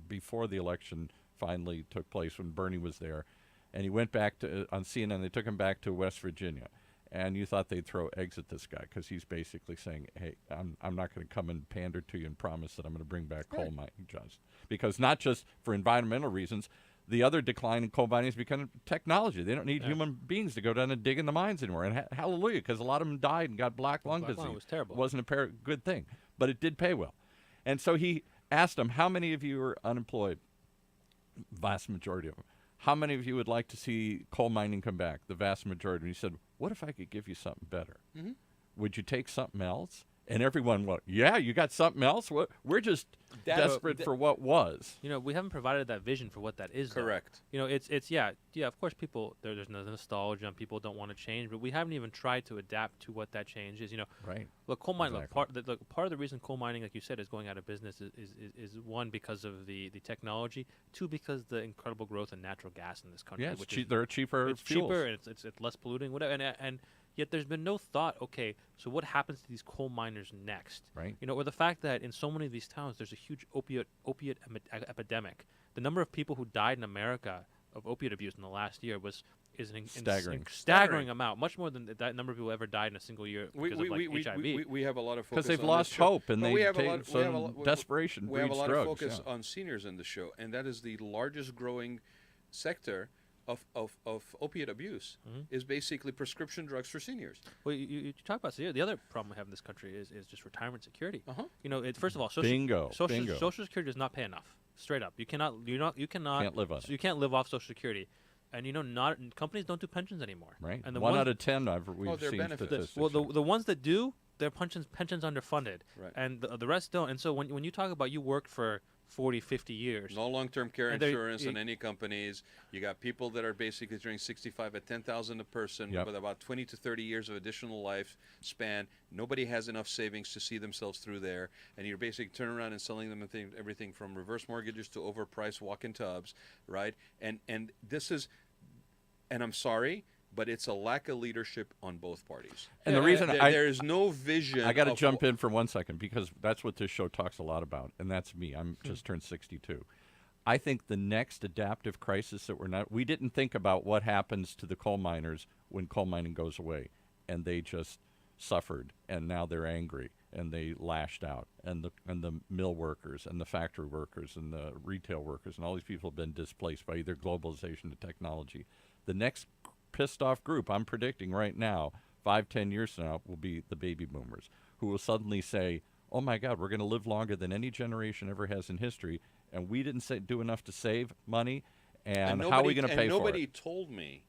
before the election finally took place, when Bernie was there, and he went back to on CNN, they took him back to West Virginia. And you thought they'd throw eggs at this guy because he's basically saying, hey, I'm not going to come and pander to you and promise that I'm going to bring back coal mining jobs. Because not just for environmental reasons, the other decline in coal mining is becoming technology. They don't need human beings to go down and dig in the mines anymore. And hallelujah, because a lot of them died and got black lung disease. Lung was terrible. It wasn't a good thing, but it did pay well. And so he asked them, how many of you are unemployed? Vast majority of them. how many of you would like to see coal mining come back? The vast majority. And he said, what if I could give you something better? Mm-hmm. Would you take something else? And everyone went, yeah, you got something else? We're just desperate for what was. You know, we haven't provided that vision for what that is. Correct. Though. You know, it's yeah. Of course, people there's no nostalgia and people don't want to change, but we haven't even tried to adapt to what that change is. You know, right? Look, coal mining. Exactly. Part of the reason coal mining, like you said, is going out of business is one because of the technology, two because the incredible growth in natural gas in this country. Yeah, they're cheaper. It's fuels. cheaper and it's less polluting. Whatever, and yet there's been no thought, okay, so what happens to these coal miners next? Right. You know, or the fact that in so many of these towns there's a huge opiate epidemic. The number of people who died in America of opiate abuse in the last year is an staggering amount, much more than that number of people ever died in a single year because of HIV. We have a lot of focus Because they've on lost this show. hope and But they take desperation We have a breeds lot drugs. of focus on seniors in the show, and that is the largest growing sector of opiate abuse is basically prescription drugs for seniors. Well, you talk about the other problem we have in this country is just retirement security. Uh-huh. You know, first of all, Bingo. Social Security does not pay enough. Straight up, you cannot Can't live on it. You can't live off Social Security, and you know, not companies don't do pensions anymore. Right. And the 1 out of 10 we've they're seen benefits. statistics. Well, the ones that do, their pensions underfunded, Right. and the rest don't. And so when you talk about you worked for 40, 50 years, No long-term care And insurance in any companies. You got people that are basically turning 65 at $10,000 a person Yep. with about 20 to 30 years of additional lifespan. Nobody has enough savings to see themselves through there, and you're basically turning around and selling them everything from reverse mortgages to overpriced walk-in tubs, right? And this is, and I'm sorry, but it's a lack of leadership on both parties. And the reason there is no vision. I got to jump in for 1 second because that's what this show talks a lot about, and that's me. I'm just turned 62. I think the next adaptive crisis that we didn't think about what happens to the coal miners when coal mining goes away, and they just suffered, and now they're angry, and they lashed out, and the mill workers, and the factory workers, and the retail workers, and all these people have been displaced by either globalization or technology. The next pissed off group, I'm predicting right now, 5-10 years from now, will be the baby boomers, who will suddenly say, oh my God, we're going to live longer than any generation ever has in history, and we didn't do enough to save money, and how are we going to pay for it? Nobody told me.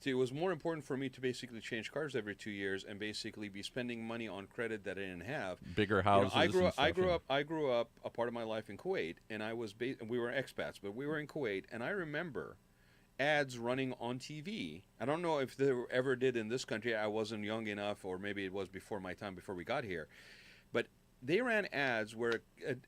It was more important for me to basically change cars every 2 years and basically be spending money on credit that I didn't have. Bigger houses. I grew up a part of my life in Kuwait, and we were expats, but we were in Kuwait, and I remember ads running on TV. I don't know if they ever did in this country. I wasn't young enough, or maybe it was before my time, before we got here. But they ran ads where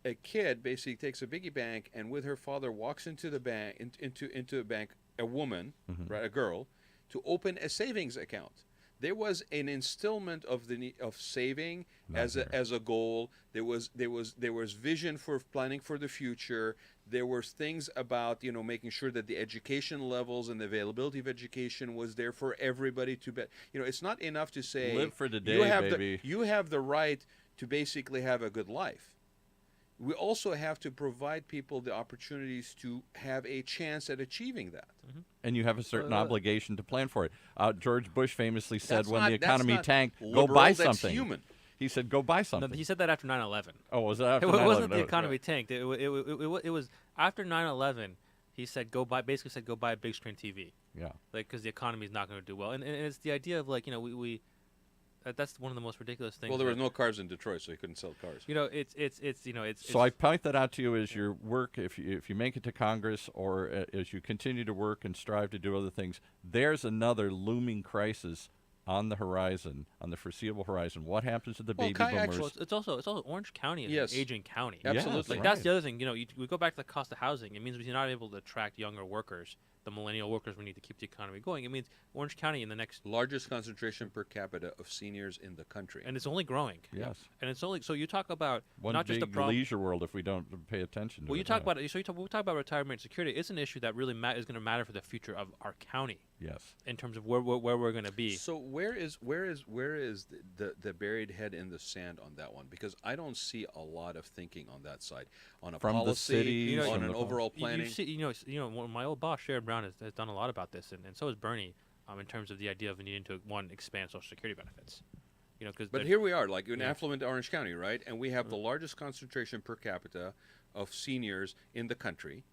a kid basically takes a piggy bank and with her father walks into the bank, into a bank, a woman, right, a girl, to open a savings account. There was an instillment of saving as a goal. There was vision for planning for the future. There were things about making sure that the education levels and the availability of education was there for everybody to bet. It's not enough to say live for today, baby. You have the right to basically have a good life. We also have to provide people the opportunities to have a chance at achieving that. And you have a certain obligation to plan for it. George Bush famously said when the that's economy not tanked, liberal, go buy that's something. human. He said, go buy something. No, he said that after 9/11. Oh, was that after It 9/11? wasn't the economy tanked. It was after 9/11. He said go buy a big screen TV. Yeah. Like because the economy is not going to do well, and it's the idea of like we that's one of the most ridiculous things. Well, there were no cars in Detroit, so you couldn't sell cars. So I point that out to you as your work, if you make it to Congress or as you continue to work and strive to do other things, there's another looming crisis on the horizon, on the foreseeable horizon. What happens to the baby boomers? Well, it's also Orange County is an aging county. Absolutely. Like that's the other thing. We go back to the cost of housing. It means we're not able to attract younger workers, the millennial workers we need to keep the economy going. It means Orange County in the next largest concentration per capita of seniors in the country, and it's only growing. Yes. And it's only so you talk about one not big just a problem. leisure world if we don't pay attention to Well, it. you talk about we talk about retirement security. It's an issue that really is going to matter for the future of our county. Yes. In terms of where we're going to be. So where is the buried head in the sand on that one? Because I don't see a lot of thinking on that side, on a From policy, the city, on an overall planning. My old boss Sherrod Brown has done a lot about this, and so has Bernie, in terms of the idea of needing to expand Social Security benefits. But here we are, like in affluent Orange County, right? And we have the largest concentration per capita of seniors in the country.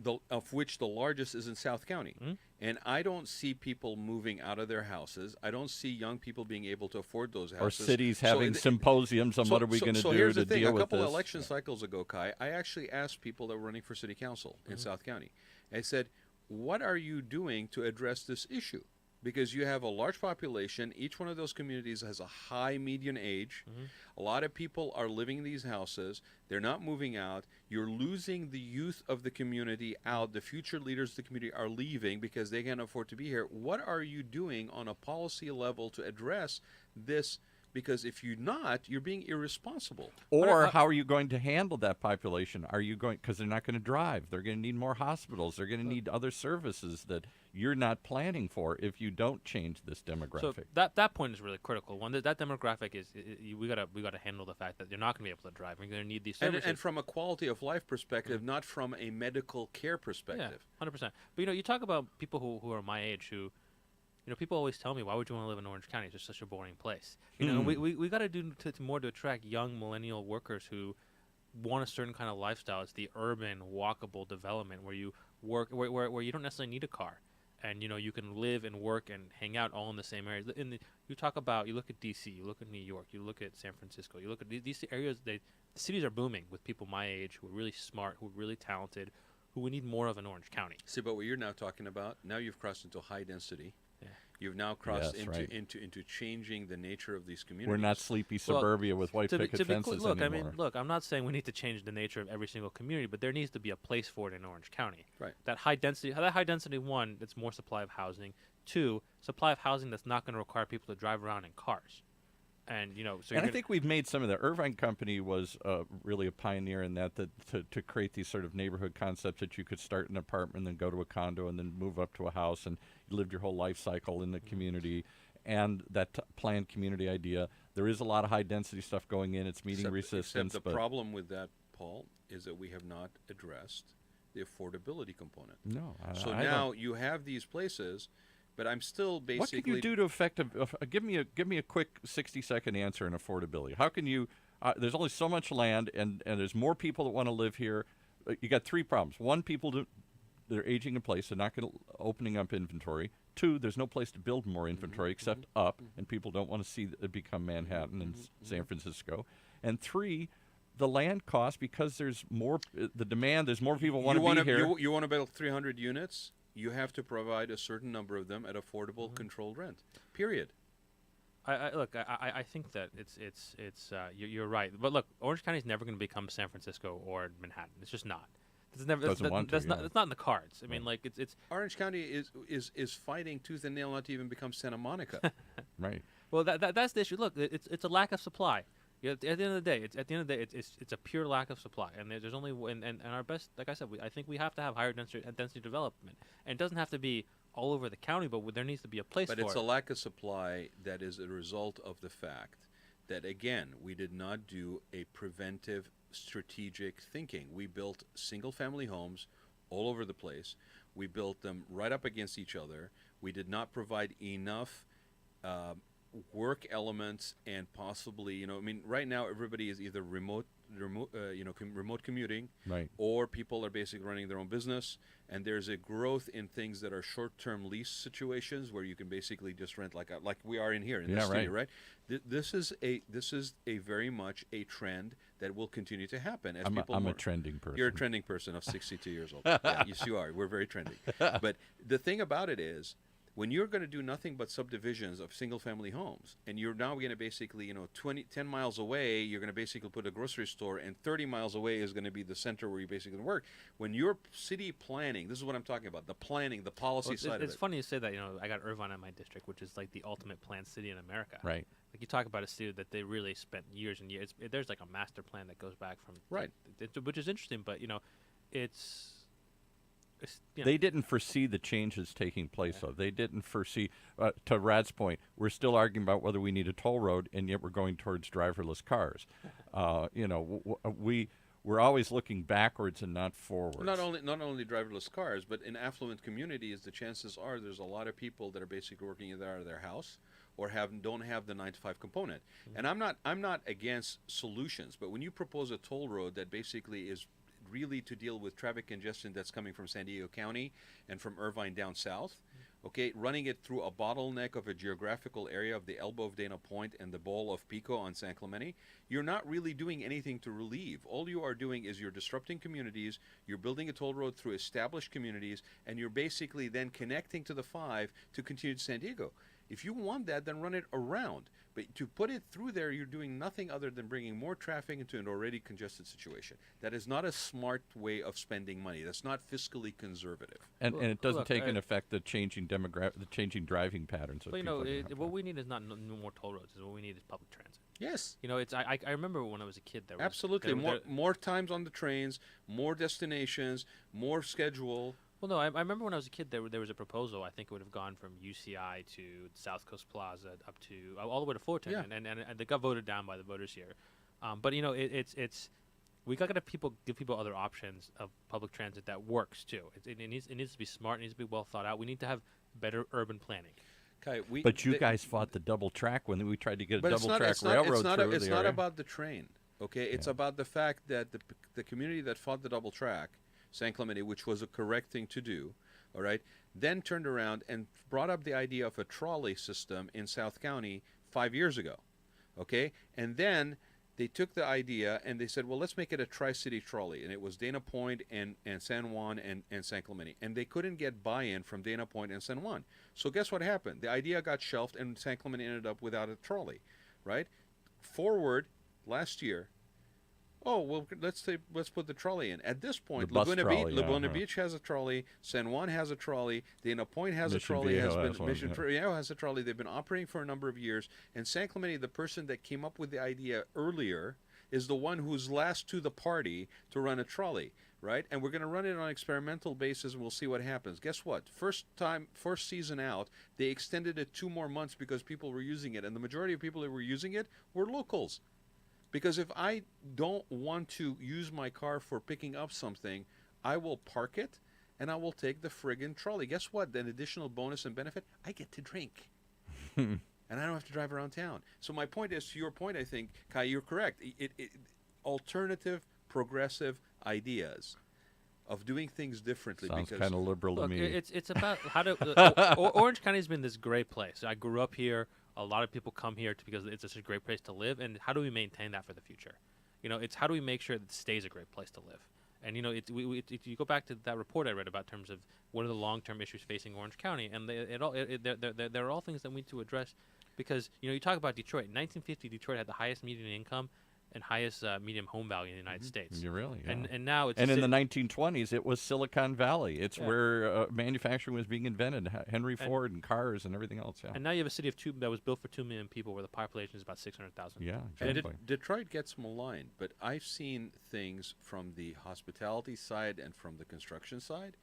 of which the largest is in South County. And I don't see people moving out of their houses. I don't see young people being able to afford those houses. Or cities having symposiums on what are we going to do to deal with this. So here's the thing. A couple of election cycles ago, Kai, I actually asked people that were running for city council in South County. I said, what are you doing to address this issue? Because you have a large population. Each one of those communities has a high median age. A lot of people are living in these houses. They're not moving out. You're losing the youth of the community out. The future leaders of the community are leaving because they can't afford to be here. What are you doing on a policy level to address this? Because if you're not, you're being irresponsible. Or how are you going to handle that population? Are you going, because they're not going to drive. They're going to need more hospitals. They're going to need other services that you're not planning for if you don't change this demographic. So that point is really critical. One, that demographic is we gotta handle the fact that you're not going to be able to drive. You're going to need these services. And from a quality of life perspective, not from a medical care perspective. Yeah, 100%. But you talk about people who are my age who. People always tell me, why would you want to live in Orange County? It's just such a boring place. We got to do more to attract young millennial workers who want a certain kind of lifestyle. It's the urban, walkable development where you work, where you don't necessarily need a car. And, you can live and work and hang out all in the same areas. You look at D.C., you look at New York, you look at San Francisco, you look at these areas, the cities are booming with people my age who are really smart, who are really talented, who we need more of in Orange County. See, but what you're now talking about, now you've crossed into high density. You've now crossed into changing the nature of these communities. We're not sleepy suburbia with white picket fences anymore. I'm not saying we need to change the nature of every single community, but there needs to be a place for it in Orange County. Right. That high density, one, it's more supply of housing. Two, supply of housing that's not going to require people to drive around in cars. And I think we've made some of the Irvine Company was really a pioneer in that to create these sort of neighborhood concepts that you could start an apartment, then go to a condo, and then move up to a house, and you lived your whole life cycle in the community. And that planned community idea, there is a lot of high density stuff going in. It's meeting resistance. Except the problem with that, Paul, is that we have not addressed the affordability component. No. So now you have these places. But I'm still basically. What can you do to affect? Give me a quick 60-second answer on affordability. How can you? There's only so much land, and there's more people that want to live here. You got three problems. One, they're aging in place. They're not going to opening up inventory. Two, there's no place to build more inventory except up, and people don't want to see it become Manhattan and San Francisco. And three, the land cost, because there's more the demand. There's more people want to be here. You want to build 300 units. You have to provide a certain number of them at affordable, controlled rent. Period. I think that you're right. But look, Orange County is never going to become San Francisco or Manhattan. It's just not. It's never. It's not in the cards. I mean, like it's. Orange County is fighting tooth and nail not to even become Santa Monica. Right. Well, that's the issue. Look, it's a lack of supply. At the end of the day, it's a pure lack of supply, and there's only and our best, like I said, I think we have to have higher density development, and it doesn't have to be all over the county, but there needs to be a place for it. But it's a lack of supply that is a result of the fact that, again, we did not do a preventive strategic thinking. We built single-family homes all over the place. We built them right up against each other. We did not provide enough work elements and possibly, right now everybody is either remote commuting, right, or people are basically running their own business, and there's a growth in things that are short-term lease situations where you can basically just rent like we are in here in this studio, right? This is a very much a trend that will continue to happen. As I'm a trending person. You're a trending person of 62 years old. Yeah, yes, you are. We're very trending. But the thing about it is, when you're going to do nothing but subdivisions of single-family homes, and you're now going to basically, 10 miles away, you're going to basically put a grocery store, and 30 miles away is going to be the center where you basically work. When you're city planning, this is what I'm talking about, the planning, the policy side of it. It's funny you say that. I got Irvine in my district, which is like the ultimate planned city in America. Right. Like you talk about a city that they really spent years and years. There's like a master plan that goes back from right, which is interesting, but it's. They didn't foresee the changes taking place, though. They didn't foresee, to Rad's point, we're still arguing about whether we need a toll road, and yet we're going towards driverless cars. We're always looking backwards and not forwards. Not only driverless cars, but in affluent communities, the chances are there's a lot of people that are basically working either out of their house or don't have the 9-to-5 component. Mm-hmm. And I'm not against solutions, but when you propose a toll road that basically really to deal with traffic congestion that's coming from San Diego County and from Irvine down south. Okay, running it through a bottleneck of a geographical area of the elbow of Dana Point and the bowl of Pico on San Clemente, you're not really doing anything to relieve. All you are doing is you're disrupting communities, you're building a toll road through established communities, and you're basically then connecting to the 5 to continue to San Diego. If you want that, then run it around. But to put it through there, you're doing nothing other than bringing more traffic into an already congested situation. That is not a smart way of spending money. That's not fiscally conservative. And it doesn't take into effect the changing the changing driving patterns. But what we need is not no more toll roads. What we need is public transit. Yes. It's I remember when I was a kid. Absolutely. More times on the trains, more destinations, more schedule. Well, no, I remember when I was a kid, there was a proposal. I think it would have gone from UCI to South Coast Plaza up to all the way to Fullerton, Yeah. and it got voted down by the voters here. But it's we got to give people other options of public transit that works too. It needs to be smart. It needs to be well thought out. We need to have better urban planning. Okay, but you guys fought the double track when we tried to get a double track railroad through It's the not area. about the train. Okay, it's about the fact that the community that fought the double track, San Clemente, which was a correct thing to do, all right, then turned around and brought up the idea of a trolley system in South County 5 years ago, okay? And then they took the idea and they said, well, let's make it a tri-city trolley. And it was Dana Point and San Juan and San Clemente. And they couldn't get buy-in from Dana Point and San Juan. So guess what happened? The idea got shelved and San Clemente ended up without a trolley, right? Forward, last year, oh, well, let's put the trolley in. At this point, Laguna Beach has a trolley, San Juan has a trolley, Dana Point has a trolley, Mission Viejo has a trolley. They've been operating for a number of years. And San Clemente, the person that came up with the idea earlier, is the one who's last to the party to run a trolley, right? And we're going to run it on an experimental basis, and we'll see what happens. Guess what? First season out, they extended it 2 more months because people were using it. And the majority of people that were using it were locals. Because if I don't want to use my car for picking up something, I will park it and I will take the friggin' trolley. Guess what? An additional bonus and benefit, I get to drink. And I don't have to drive around town. So my point is, to your point, I think, Kai, you're correct. Alternative, progressive ideas of doing things differently. Sounds kind of liberal to me. It's about how to... Orange County's been this great place. I grew up here. A lot of people come here because it's such a great place to live, and how do we maintain that for the future? It's how do we make sure that it stays a great place to live? And you go back to that report I read about in terms of what are the long-term issues facing Orange County, and there are all things that we need to address, because you talk about Detroit. In 1950, Detroit had the highest median income and highest medium home value in the United States. You really? Yeah. And now it's... And in the 1920s, it was Silicon Valley. It's where manufacturing was being invented. Henry Ford and cars and everything else. Yeah. And now you have a city that was built for 2 million people, where the population is about 600,000. Yeah, exactly. And Detroit gets maligned, but I've seen things from the hospitality side and from the construction side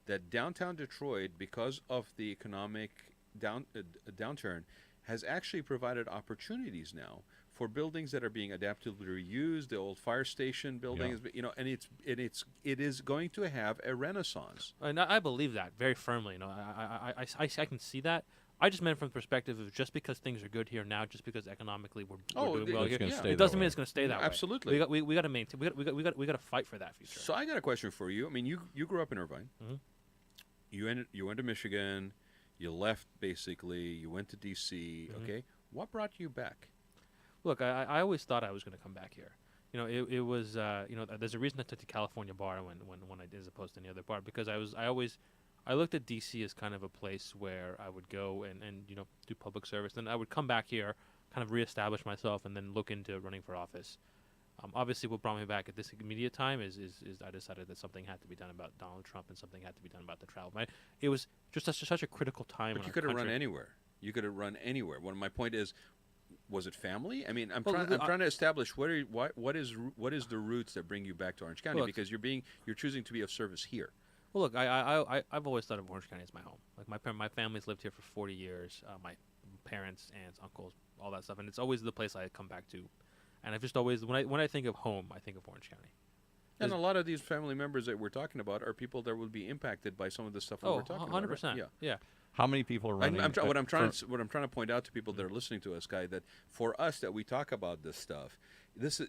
that downtown Detroit, because of the economic downturn, has actually provided opportunities now for buildings that are being adaptively reused. The old fire station building, and it is going to have a renaissance. And I believe that very firmly. I can see that. I just meant from the perspective of just because things are good here now, just because economically we're doing well here, it doesn't mean it's going to stay that way. Absolutely. We got to maintain. We got to fight for that future. So I got a question for you. I mean, you grew up in Irvine. Mm-hmm. You went to Michigan. You left basically. You went to D.C. Mm-hmm. Okay, what brought you back? Look, I always thought I was going to come back here. It was there's a reason I took the California bar when I did, as opposed to any other bar, because I looked at DC as kind of a place where I would go and do public service. Then I would come back here, kind of reestablish myself, and then look into running for office. Obviously, what brought me back at this immediate time is I decided that something had to be done about Donald Trump and something had to be done about the travel. It was just such a critical time. But you could have run anywhere. You could have run anywhere. My point is, was it family? I mean, I'm trying to establish what is the roots that bring you back to Orange County, because you're choosing to be of service here. Well, look, I've always thought of Orange County as my home. Like my family's lived here for 40 years. My parents, aunts, uncles, all that stuff, and it's always the place I come back to. And I've just always, when I think of home, I think of Orange County. And a lot of these family members that we're talking about are people that will be impacted by some of the stuff that we're talking 100%, about. Right? Yeah. How many people are running? What I'm trying to point out to people that are listening to us, Guy, that for us that we talk about this stuff, this is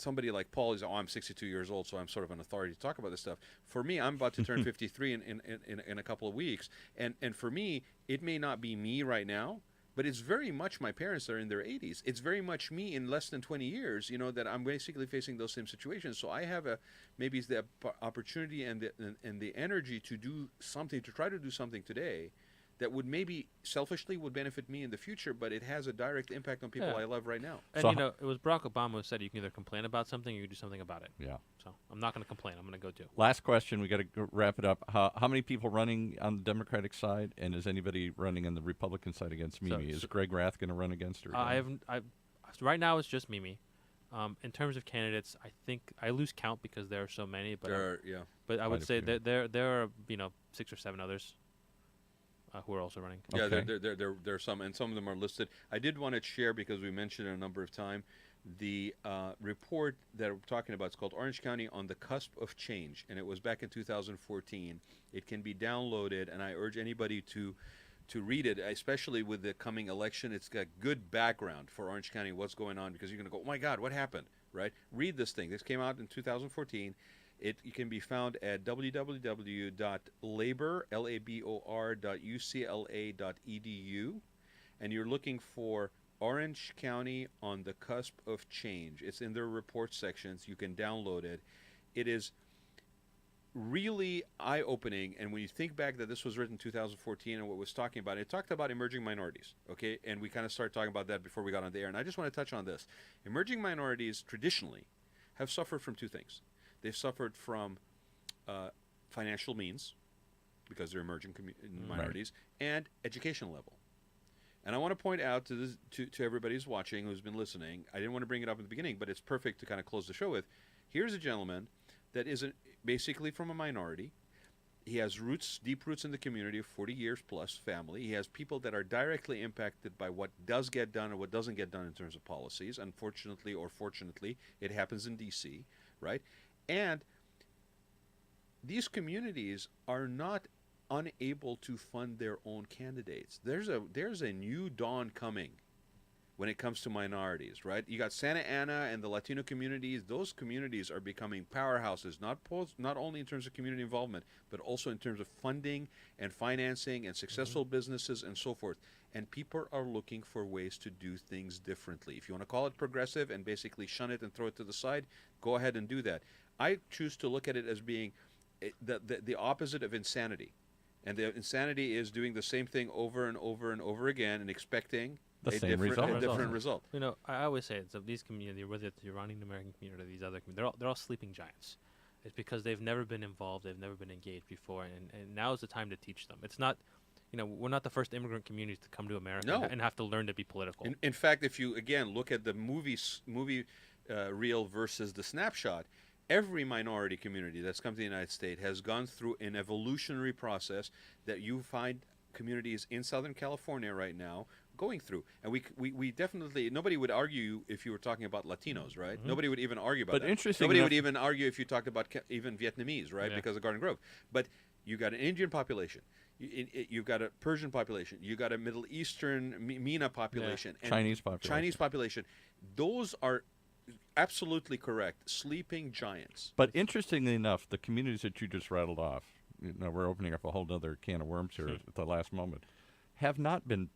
somebody like Paul is, I'm 62 years old, so I'm sort of an authority to talk about this stuff. For me, I'm about to turn 53 in a couple of weeks, and for me, it may not be me right now, but it's very much my parents that are in their 80s. It's very much me in less than 20 years, that I'm basically facing those same situations. So I have maybe it's the opportunity and the energy to do something, to try to do something today that would maybe selfishly would benefit me in the future, but it has a direct impact on people I love right now. And So it was Barack Obama who said you can either complain about something or you can do something about it. Yeah. So I'm not going to complain. I'm going to go do. Last question. We got to wrap it up. How many people running on the Democratic side, and is anybody running on the Republican side against Mimi? Is Greg Rath going to run against her? Right now it's just Mimi. In terms of candidates, I think I lose count because there are so many. But but I would say that there are 6 or 7 others. Who are also running. Yeah, Okay. there are some, and some of them are listed. I did want to share, because we mentioned it a number of times, the report that we're talking about. It's called Orange County on the Cusp of Change, and it was back in 2014. It can be downloaded, and I urge anybody to read it, especially with the coming election. It's got good background for Orange County, what's going on, because you're going to go, oh my God, what happened, right? Read this thing. This came out in 2014. It can be found at www.labor.ucla.edu, and you're looking for Orange County on the Cusp of Change. It's in their report sections. You can download it. It is really eye-opening, and when you think back that this was written in 2014 and what it was talking about, it talked about emerging minorities, okay? And we kind of started talking about that before we got on the air, and I just want to touch on this. Emerging minorities traditionally have suffered from 2 things. They've suffered from financial means, because they're emerging minorities, and education level. And I want to point out to everybody who's watching, who's been listening, I didn't want to bring it up at the beginning, but it's perfect to kind of close the show with. Here's a gentleman that is basically from a minority. He has deep roots in the community, of 40 years plus family. He has people that are directly impacted by what does get done and what doesn't get done in terms of policies. Unfortunately or fortunately, it happens in D.C., right? And these communities are not unable to fund their own candidates. There's a new dawn coming when it comes to minorities, right? You got Santa Ana and the Latino communities. Those communities are becoming powerhouses, not only in terms of community involvement, but also in terms of funding and financing and successful businesses and so forth. And people are looking for ways to do things differently. If you want to call it progressive and basically shun it and throw it to the side, go ahead and do that. I choose to look at it as being the opposite of insanity. And the insanity is doing the same thing over and over and over again and expecting a different result. I always say it's of these communities, whether it's the Iranian American community or these other communities, they're all sleeping giants. It's because they've never been involved, they've never been engaged before, and now is the time to teach them. It's not, we're not the first immigrant communities to come to America and have to learn to be political. In fact, if you again look at the movie reel versus the snapshot, every minority community that's come to the United States has gone through an evolutionary process that you find communities in Southern California right now going through. And we definitely, nobody would argue if you were talking about Latinos, right? Nobody would even argue about that. Nobody would even argue if you talked about even Vietnamese, right? Because of Garden Grove. But you got an Indian population. You've got a Persian population. You got a Middle Eastern MENA population. And Chinese population. Those are absolutely correct. Sleeping giants. But interestingly enough, the communities that you just rattled off, we're opening up a whole other can of worms here at the last moment, have not been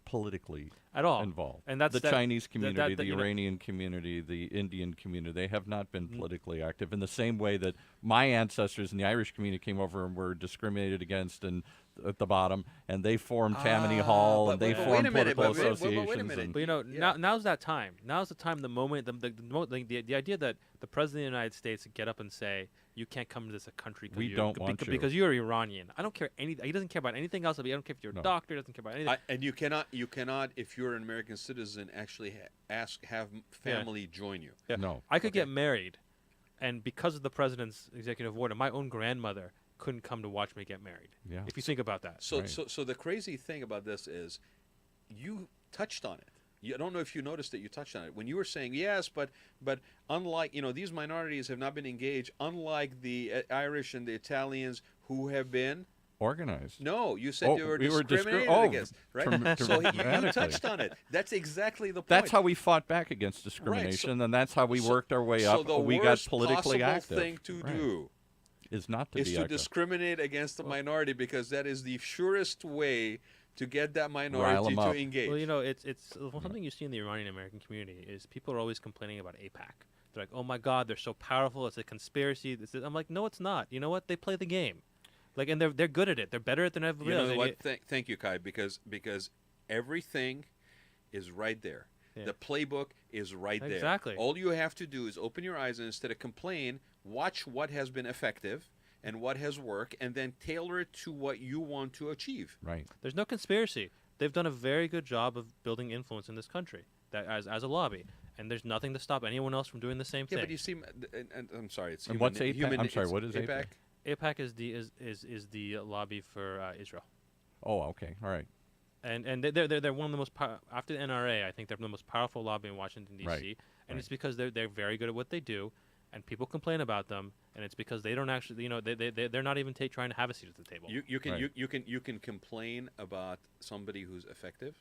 politically at all involved. And that's the Chinese community, the Iranian community, the Indian community, they have not been politically active in the same way that my ancestors in the Irish community came over and were discriminated against and at the bottom, and they formed Tammany Hall, and they formed political associations. But now's that time. Now's the time, the moment, the idea that the President of the United States get up and say, you can't come to this country because you're Iranian. I don't care anything. He doesn't care about anything else. I don't care if you're a doctor. He doesn't care about anything. And you cannot, if you're an American citizen, actually have family join you. Yeah. No. I could get married, and because of the President's executive order, my own grandmother couldn't come to watch me get married. Yeah. If you think about that. So the crazy thing about this is you touched on it. I don't know if you noticed that you touched on it. When you were saying, yes, but unlike, these minorities have not been engaged, unlike the Irish and the Italians who have been, organized. No, you said you were discriminated against, right? So you touched on it. That's exactly the point. That's how we fought back against discrimination, and that's how we worked our way up. So we got politically active. The worst possible thing to do is not to discriminate against the minority, because that is the surest way to get that minority to engage. Well, it's something you see in the Iranian American community is people are always complaining about AIPAC. They're like, oh my God, they're so powerful. It's a conspiracy. I'm like, no, it's not. You know what? They play the game. Like, and they're good at it. They're better at it than everybody else. You know what? Thank you, Kai, because everything is right there. Yeah. The playbook is right there. Exactly. All you have to do is open your eyes and instead of complain, watch what has been effective and what has worked, and then tailor it to what you want to achieve. Right. There's no conspiracy. They've done a very good job of building influence in this country as a lobby. And there's nothing to stop anyone else from doing the same thing. Yeah, but you see, and I'm sorry, it's and what's AIPAC? I'm sorry, what is AIPAC? AIPAC is the lobby for Israel. Oh, okay, all right. And they're one of the most after the NRA. I think they're the most powerful lobby in Washington D.C. Right. And it's because they're very good at what they do, and people complain about them, and it's because they don't actually, they're not even trying to have a seat at the table. You can complain about somebody who's effective,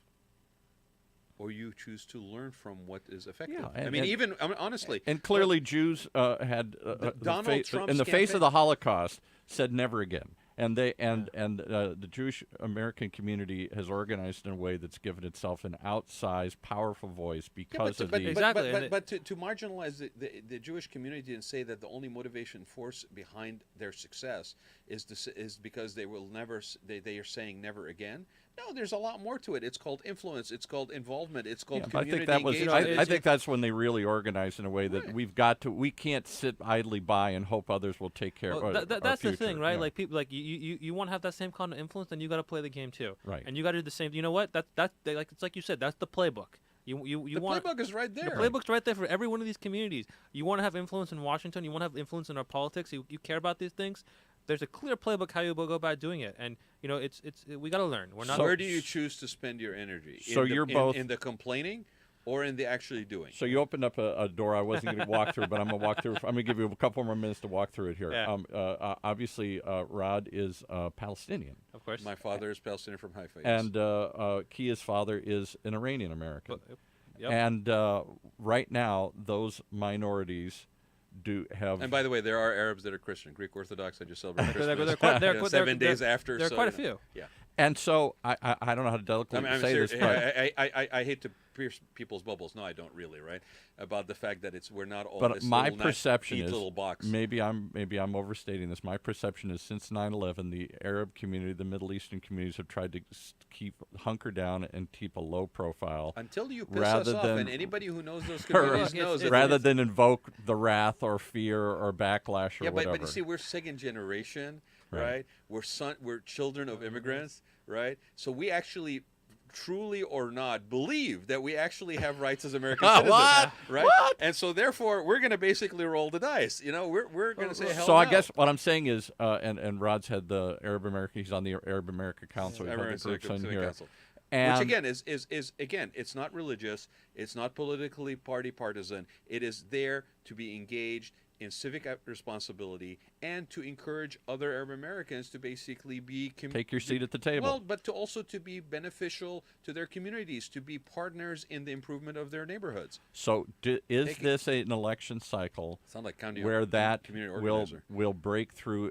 or you choose to learn from what is effective. Yeah, honestly. And clearly Jews had, Donald Trump's in the face of the Holocaust, said never again. And the Jewish American community has organized in a way that's given itself an outsized, powerful voice because of the... Exactly. But to marginalize the Jewish community and say that the only motivation force behind their success is because they are saying never again. No, there's a lot more to it. It's called influence. It's called involvement. It's called community engagement. I think that's when they really organized in a way that we can't sit idly by and hope others will take care of our that's future. The thing, right? Yeah. Like people, like you want to have that same kind of influence, then you got to play the game too, right? And you got to do the same. You know what? It's like you said. That's the playbook. The playbook is right there. The playbook's right there for every one of these communities. You want to have influence in Washington. You want to have influence in our politics. You care about these things. There's a clear playbook how you go about doing it, and we got to learn. We're not. So where do you choose to spend your energy? So you're both in the complaining, or in the actually doing. So you opened up a door I wasn't going to walk through, but I'm going to walk through. I'm going to give you a couple more minutes to walk through it here. Yeah. Obviously, Raad is Palestinian. Of course. My father is Palestinian from Haifa. Yes. And Kia's father is an Iranian American. Yep. And right now, those minorities do have. And by the way, there are Arabs that are Christian. Greek Orthodox, I just celebrated Christmas. They're 7 days after. There are quite a few. Yeah. And so I don't know how to delicately say this, but I hate to pierce people's bubbles. No, I don't really, right? About the fact that we're not all. But this my little perception is little box. Maybe I'm overstating this. My perception is since 9/11, the Arab community, the Middle Eastern communities have tried to hunker down and keep a low profile until you piss us off. And anybody who knows those communities knows that rather than invoke the wrath or fear or backlash or whatever. But you see, we're second generation, right? We're children of immigrants, right? So we actually, truly or not, believe that we actually have rights as American citizens, right? What? And so therefore, we're going to basically roll the dice. We're going to say hell. So I guess what I'm saying is, and Rod's had the Arab American. He's on the Arab America Council. He's had the groups in here. Council. Which again is again, it's not religious, it's not politically partisan. It is there to be engaged in civic responsibility and to encourage other Arab Americans to basically take your seat at the table. Well, but to be beneficial to their communities, to be partners in the improvement of their neighborhoods. So is this an election cycle where that will break through?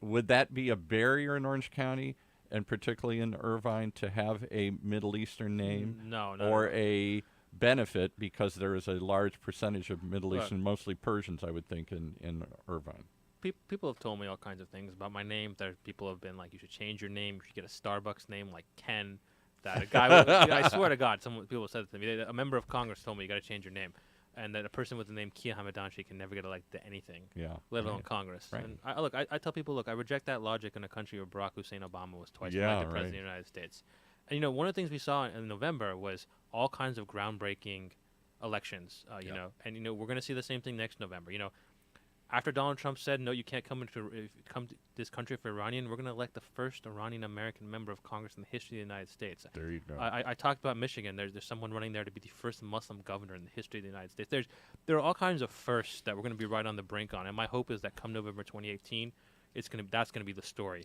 Would that be a barrier in Orange County, and particularly in Irvine, to have a Middle Eastern name? No. Or a benefit because there is a large percentage of Middle Eastern, mostly Persians, I would think, in Irvine. People have told me all kinds of things about my name. People have been like, you should change your name. You should get a Starbucks name like Ken. That a guy, I swear to God, people said it to me. A member of Congress told me you got to change your name, and that a person with the name Kia Hamadanchy can never get elected to anything, let alone Congress. Right. And I tell people, I reject that logic in a country where Barack Hussein Obama was twice elected president of the United States. And one of the things we saw in November was all kinds of groundbreaking elections. And we're going to see the same thing next November. After Donald Trump said no, you can't come to this country for Iranian, we're going to elect the first Iranian American member of Congress in the history of the United States. There you go. I talked about Michigan. There's someone running there to be the first Muslim governor in the history of the United States. There are all kinds of firsts that we're going to be right on the brink on. And my hope is that come November 2018, that's gonna be the story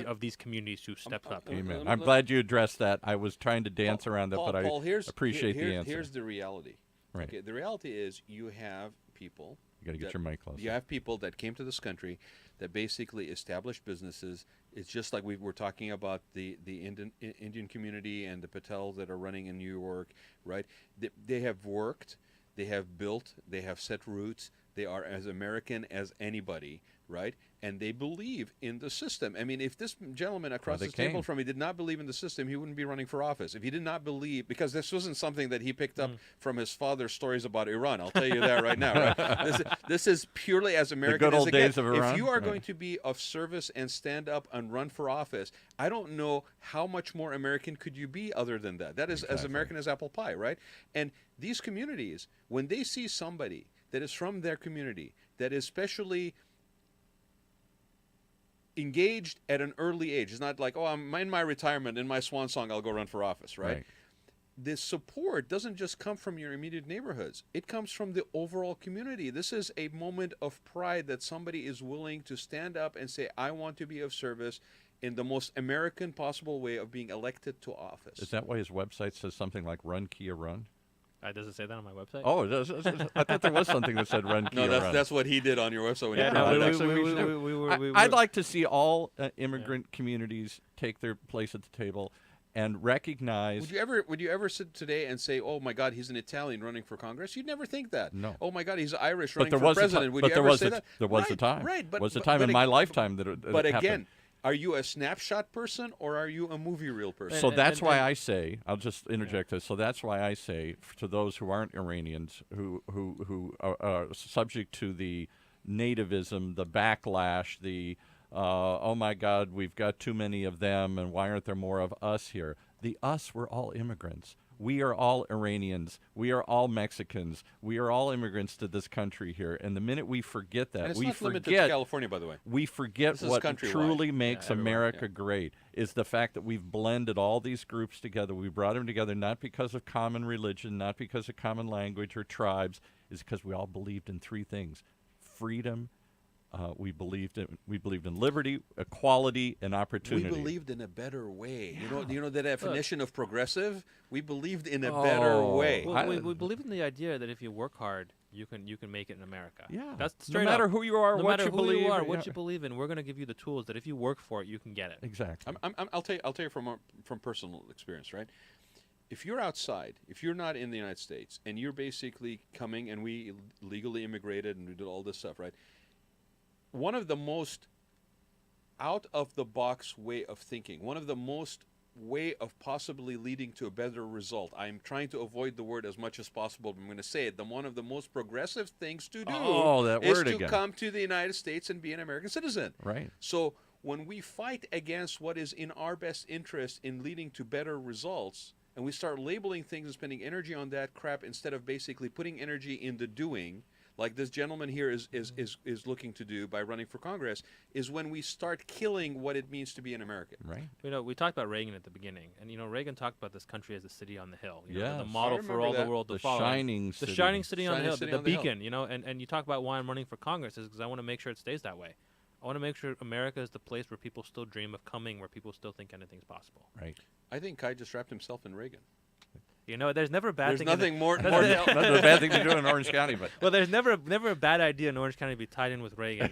of these communities who stepped up. Amen. I'm glad you addressed that. I was trying to dance around that, but I appreciate the answer. Here's the reality. Right. Okay, the reality is you have people. You got to get your mic closer. You have people that came to this country that basically established businesses. It's just like we were talking about the Indian community and the Patels that are running in New York, right? They have worked, they have built, they have set roots. They are as American as anybody, right? And they believe in the system. I mean, if this gentleman across the table from me did not believe in the system, he wouldn't be running for office. If he did not believe, because this wasn't something that he picked up from his father's stories about Iran. I'll tell you that right now, right? This is purely as American as it gets. Days of Iran? If you are going to be of service and stand up and run for office, I don't know how much more American could you be other than that. That is as American as apple pie, right? And these communities, when they see somebody that is from their community, that is especially engaged at an early age. It's not like, oh, I'm in my retirement, in my swan song, I'll go run for office, right? This support doesn't just come from your immediate neighborhoods. It comes from the overall community. This is a moment of pride that somebody is willing to stand up and say, I want to be of service in the most American possible way of being elected to office. Is that why his website says something like "Run Kia Run"? Does it say that on my website? Oh, it does. I thought there was something that said "Run Kia Run." No, that's what he did on your website. When I'd like to see all immigrant communities take their place at the table and recognize. Would you ever sit today and say, "Oh my God, he's an Italian running for Congress"? You'd never think that. No. Oh my God, he's Irish running for president. Would you ever say that? There was a time. Right. But was a time in my lifetime that it But happened. again, are you a snapshot person or are you a movie reel person? So that's why I say, I'll just interject this. So that's why I say to those who aren't Iranians, who are subject to the nativism, the backlash, the oh my God, we've got too many of them, and why aren't there more of us here? The us, we're all immigrants. We are all Iranians. We are all Mexicans. We are all immigrants to this country here. And the minute we forget that, and it's we not limited forget to California, by the way. We forget what truly makes America great is the fact that we've blended all these groups together. We brought them together not because of common religion, not because of common language or tribes, is because we all believed in three things: freedom. We believed in liberty, equality, and opportunity. We believed in a better way. Yeah. You know the definition of progressive? We believed in a better way. Well, we believe in the idea that if you work hard, you can make it in America. Yeah. That's straight no matter up. who you are, no what matter you who believe, you are, what you believe in, we're going to give you the tools that if you work for it, you can get it. Exactly. I'll tell you from personal experience, right? If you're outside, if you're not in the United States, and you're basically coming, and we legally immigrated and we did all this stuff, right? One of the most out-of-the-box way of thinking, one of the most way of possibly leading to a better result. I'm trying to avoid the word as much as possible, but I'm going to say it. One of the most progressive things to do is to come to the United States and be an American citizen. Right. So when we fight against what is in our best interest in leading to better results, and we start labeling things and spending energy on that crap instead of basically putting energy in the doing, like this gentleman here is looking to do by running for Congress, is when we start killing what it means to be an American. Right. We talked about Reagan at the beginning, and Reagan talked about this country as the city on the hill. Yeah. The model for all the world to follow. The shining city on the hill, the beacon. And you talk about why I'm running for Congress is because I want to make sure it stays that way. I want to make sure America is the place where people still dream of coming, where people still think anything's possible. Right. I think Kai just wrapped himself in Reagan. There's never a bad thing. There's nothing more. Nothing a bad thing to do in Orange County, but well, there's never a bad idea in Orange County to be tied in with Reagan.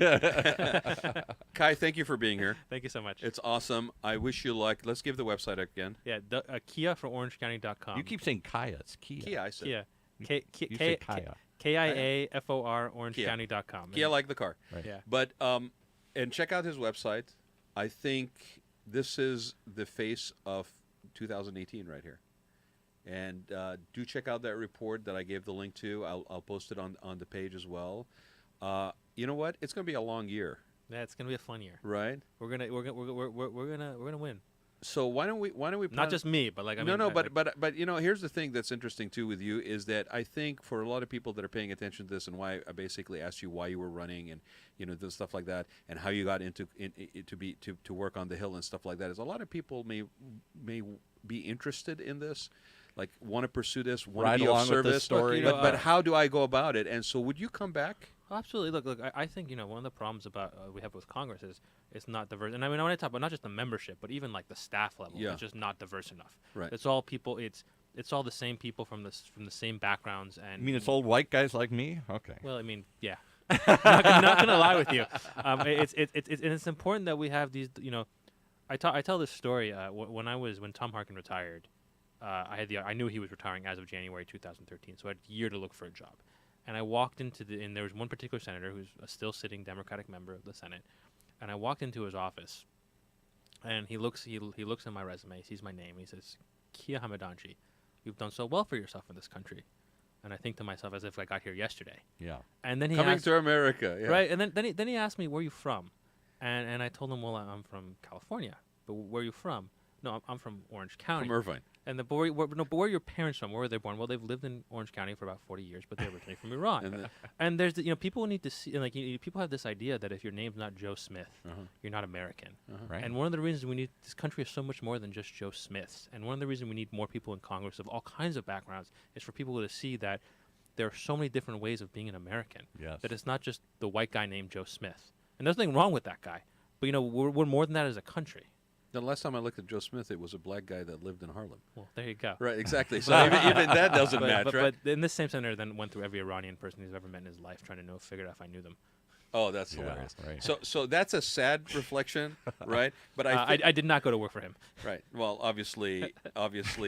Kai, thank you for being here. Thank you so much. It's awesome. I wish you luck. Let's give the website again. Yeah, Kia for OrangeCounty.com. You keep saying Kaya. It's Kia. Kia, I said. Kia. You say Kaya. KIAFOR OrangeCounty.com. Kia like the car. Right. Yeah. But and check out his website. I think this is the face of 2018 right here. And do check out that report that I gave the link to. I'll post it on the page as well. You know what? It's going to be a long year. Yeah, it's going to be a fun year. Right? We're gonna win. So why don't we not just me, but like but here's the thing that's interesting too with you is that I think for a lot of people that are paying attention to this and why I basically asked you why you were running and the stuff like that and how you got to work on the Hill and stuff like that is a lot of people may be interested in this. Like want to pursue this, want to be of service, story. but how do I go about it? And so, would you come back Oh, absolutely. Look. I think one of the problems about we have with Congress is it's not diverse. And I mean, I want to talk about not just the membership, but even like the staff level. Yeah. It's just not diverse enough. Right. It's all people. It's all the same people from the same backgrounds. And You mean it's old white guys like me? Okay. well, I mean, yeah. not gonna lie with you. It's important that we have these. I tell this story when Tom Harkin retired. I knew he was retiring as of January 2013, so I had a year to look for a job. And I walked into and there was one particular senator who's a still sitting Democratic member of the Senate, and I walked into his office, and he looks at my resume, sees my name, he says, Kia Hamadanchy, you've done so well for yourself in this country. And I think to myself as if I got here yesterday. Yeah. And then he Coming asked, to America. Yeah. right, and then he asked me, where are you from? And I told him, well, I'm from California. But where are you from? No, I'm from Orange County. From Irvine. And but where are your parents from? Where were they born? Well, they've lived in Orange County for about 40 years, but they're originally from Iran. And there's people need to see, and people have this idea that if your name's not Joe Smith, you're not American. Right. And one of the reasons we need this country is so much more than just Joe Smiths. And one of the reasons we need more people in Congress of all kinds of backgrounds is for people to see that there are so many different ways of being an American. Yes. That it's not just the white guy named Joe Smith. And there's nothing wrong with that guy. But we're more than that as a country. The last time I looked at Joe Smith, it was a black guy that lived in Harlem. Well, there you go. Right, exactly. So even that doesn't match, right? But in this same senator then went through every Iranian person he's ever met in his life, trying to figure out if I knew them. Oh, that's Yeah, hilarious. right. So that's a sad reflection, right? But I did not go to work for him. right. Well, obviously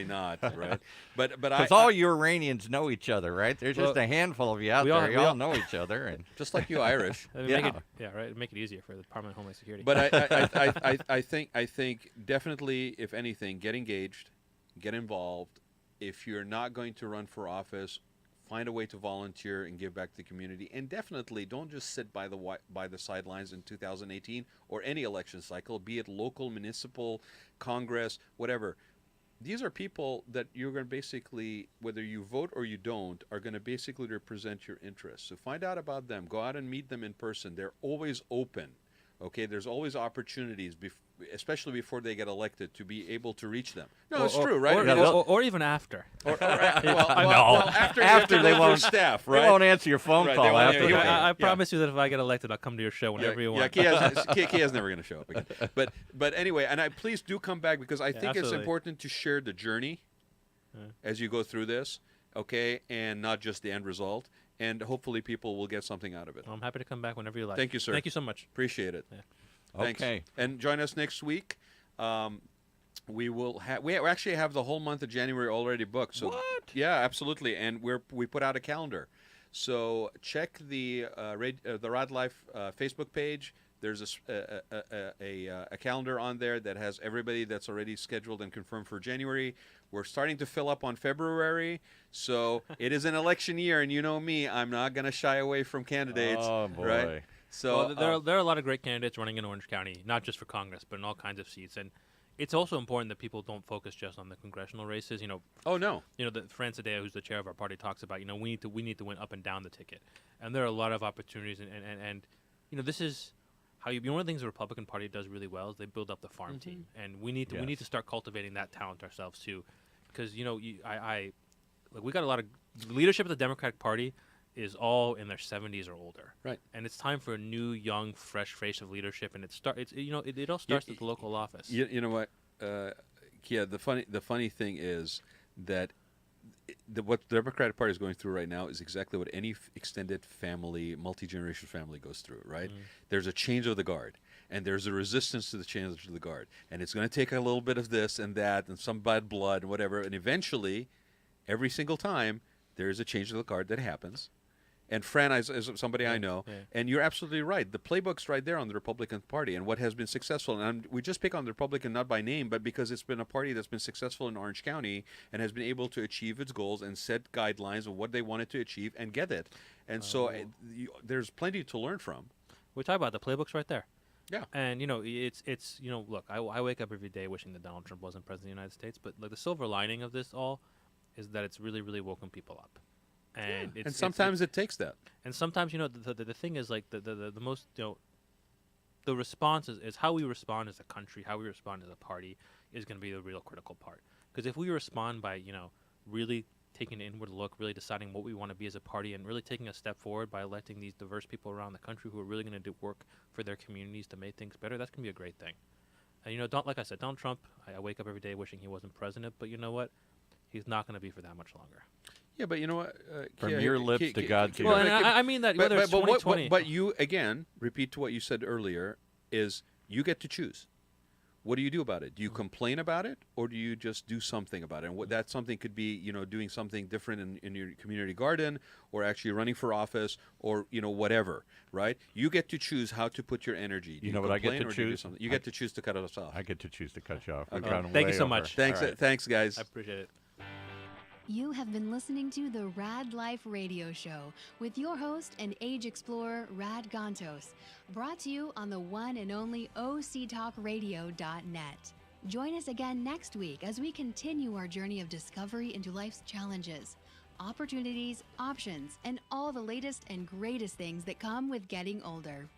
not, right? But Because all you Iranians know each other, right? There's just Well, a handful of you out we all- there. we You all all- know each other. And just like you Irish. Make it easier for the Department of Homeland Security. But I think definitely, if anything, get engaged, get involved. If you're not going to run for office, find a way to volunteer and give back to the community. And definitely don't just sit by the sidelines in 2018 or any election cycle, be it local, municipal, Congress, whatever. These are people that you're going to basically, whether you vote or you don't, are going to basically represent your interests. So find out about them. Go out and meet them in person. They're always open. Okay, there's always opportunities, especially before they get elected, to be able to reach them. No, it's true, right? Or even after. After they won't staff, right? They won't answer your phone Right, call they won't after answer your that. I promise you that if I get elected, I'll come to your show whenever you want. Kia's never going to show up again. But anyway, and please do come back because I think it's absolutely. important to share the journey as you go through this, okay, and not just the end result. And hopefully people will get something out of it. Well, I'm happy to come back whenever you like. Thank you, sir. Thank you so much. Appreciate it. Yeah. Thanks. Okay. And join us next week. We will we actually have the whole month of January already booked. So What? Yeah, absolutely. And we put out a calendar. So check the Raad Life Facebook page. There's a calendar on there that has everybody that's already scheduled and confirmed for January. We're starting to fill up on February, so it is an election year, and you know me, I'm not going to shy away from candidates. Oh, boy. Right? So there are a lot of great candidates running in Orange County, not just for Congress, but in all kinds of seats. And it's also important that people don't focus just on the congressional races. oh no, That Fran Sedea, who's the chair of our party, talks about. We need to win up and down the ticket, and there are a lot of opportunities. And this is how one of the things the Republican Party does really well is they build up the farm team, and we need to start cultivating that talent ourselves too, because we got a lot of leadership of the Democratic Party is all in their 70s or older, right? And it's time for a new, young, fresh face of leadership, and it all starts at the local office. You know what, Kia? The funny thing is that what the Democratic Party is going through right now is exactly what any extended family, multi-generation family goes through, right? There's a change of the guard, and there's a resistance to the change of the guard, and it's going to take a little bit of this and that and some bad blood and whatever, and eventually, every single time, there is a change of the guard that happens. And Fran is somebody I know, and you're absolutely right. The playbook's right there on the Republican Party and what has been successful. And we just pick on the Republican not by name, but because it's been a party that's been successful in Orange County and has been able to achieve its goals and set guidelines of what they wanted to achieve and get it. And so there's plenty to learn from. We talk about the playbook's right there. Yeah. And it's look, I wake up every day wishing that Donald Trump wasn't president of the United States, but the silver lining of this all is that it's really, really woken people up. And sometimes it takes that. And sometimes the thing is the most the response is how we respond as a country, how we respond as a party is going to be the real critical part. Because if we respond by really taking an inward look, really deciding what we want to be as a party, and really taking a step forward by electing these diverse people around the country who are really going to do work for their communities to make things better, that's going to be a great thing. And, you know, like I said, Donald Trump, I wake up every day wishing he wasn't president, but you know what? He's not going to be for that much longer. Yeah, but you know what? From Kia, your lips to God's Well, ears. and I mean that whether it's 2020. But you, again, repeat to what you said earlier, is you get to choose. What do you do about it? Do you complain about it, or do you just do something about it? And what that something could be, you know, doing something different in your community garden, or actually running for office, or, you know, whatever, right? You get to choose how to put your energy. Do You know what I get complain, to or do you do choose? something? You get to choose to cut us off. I get to choose to cut you off. We've Okay. gone Thank you way so over. much. Thanks, All right. thanks, guys. I appreciate it. You have been listening to the Raad Life Radio Show with your host and age explorer, Raad Gantos, brought to you on the one and only octalkradio.net. Join us again next week as we continue our journey of discovery into life's challenges, opportunities, options, and all the latest and greatest things that come with getting older.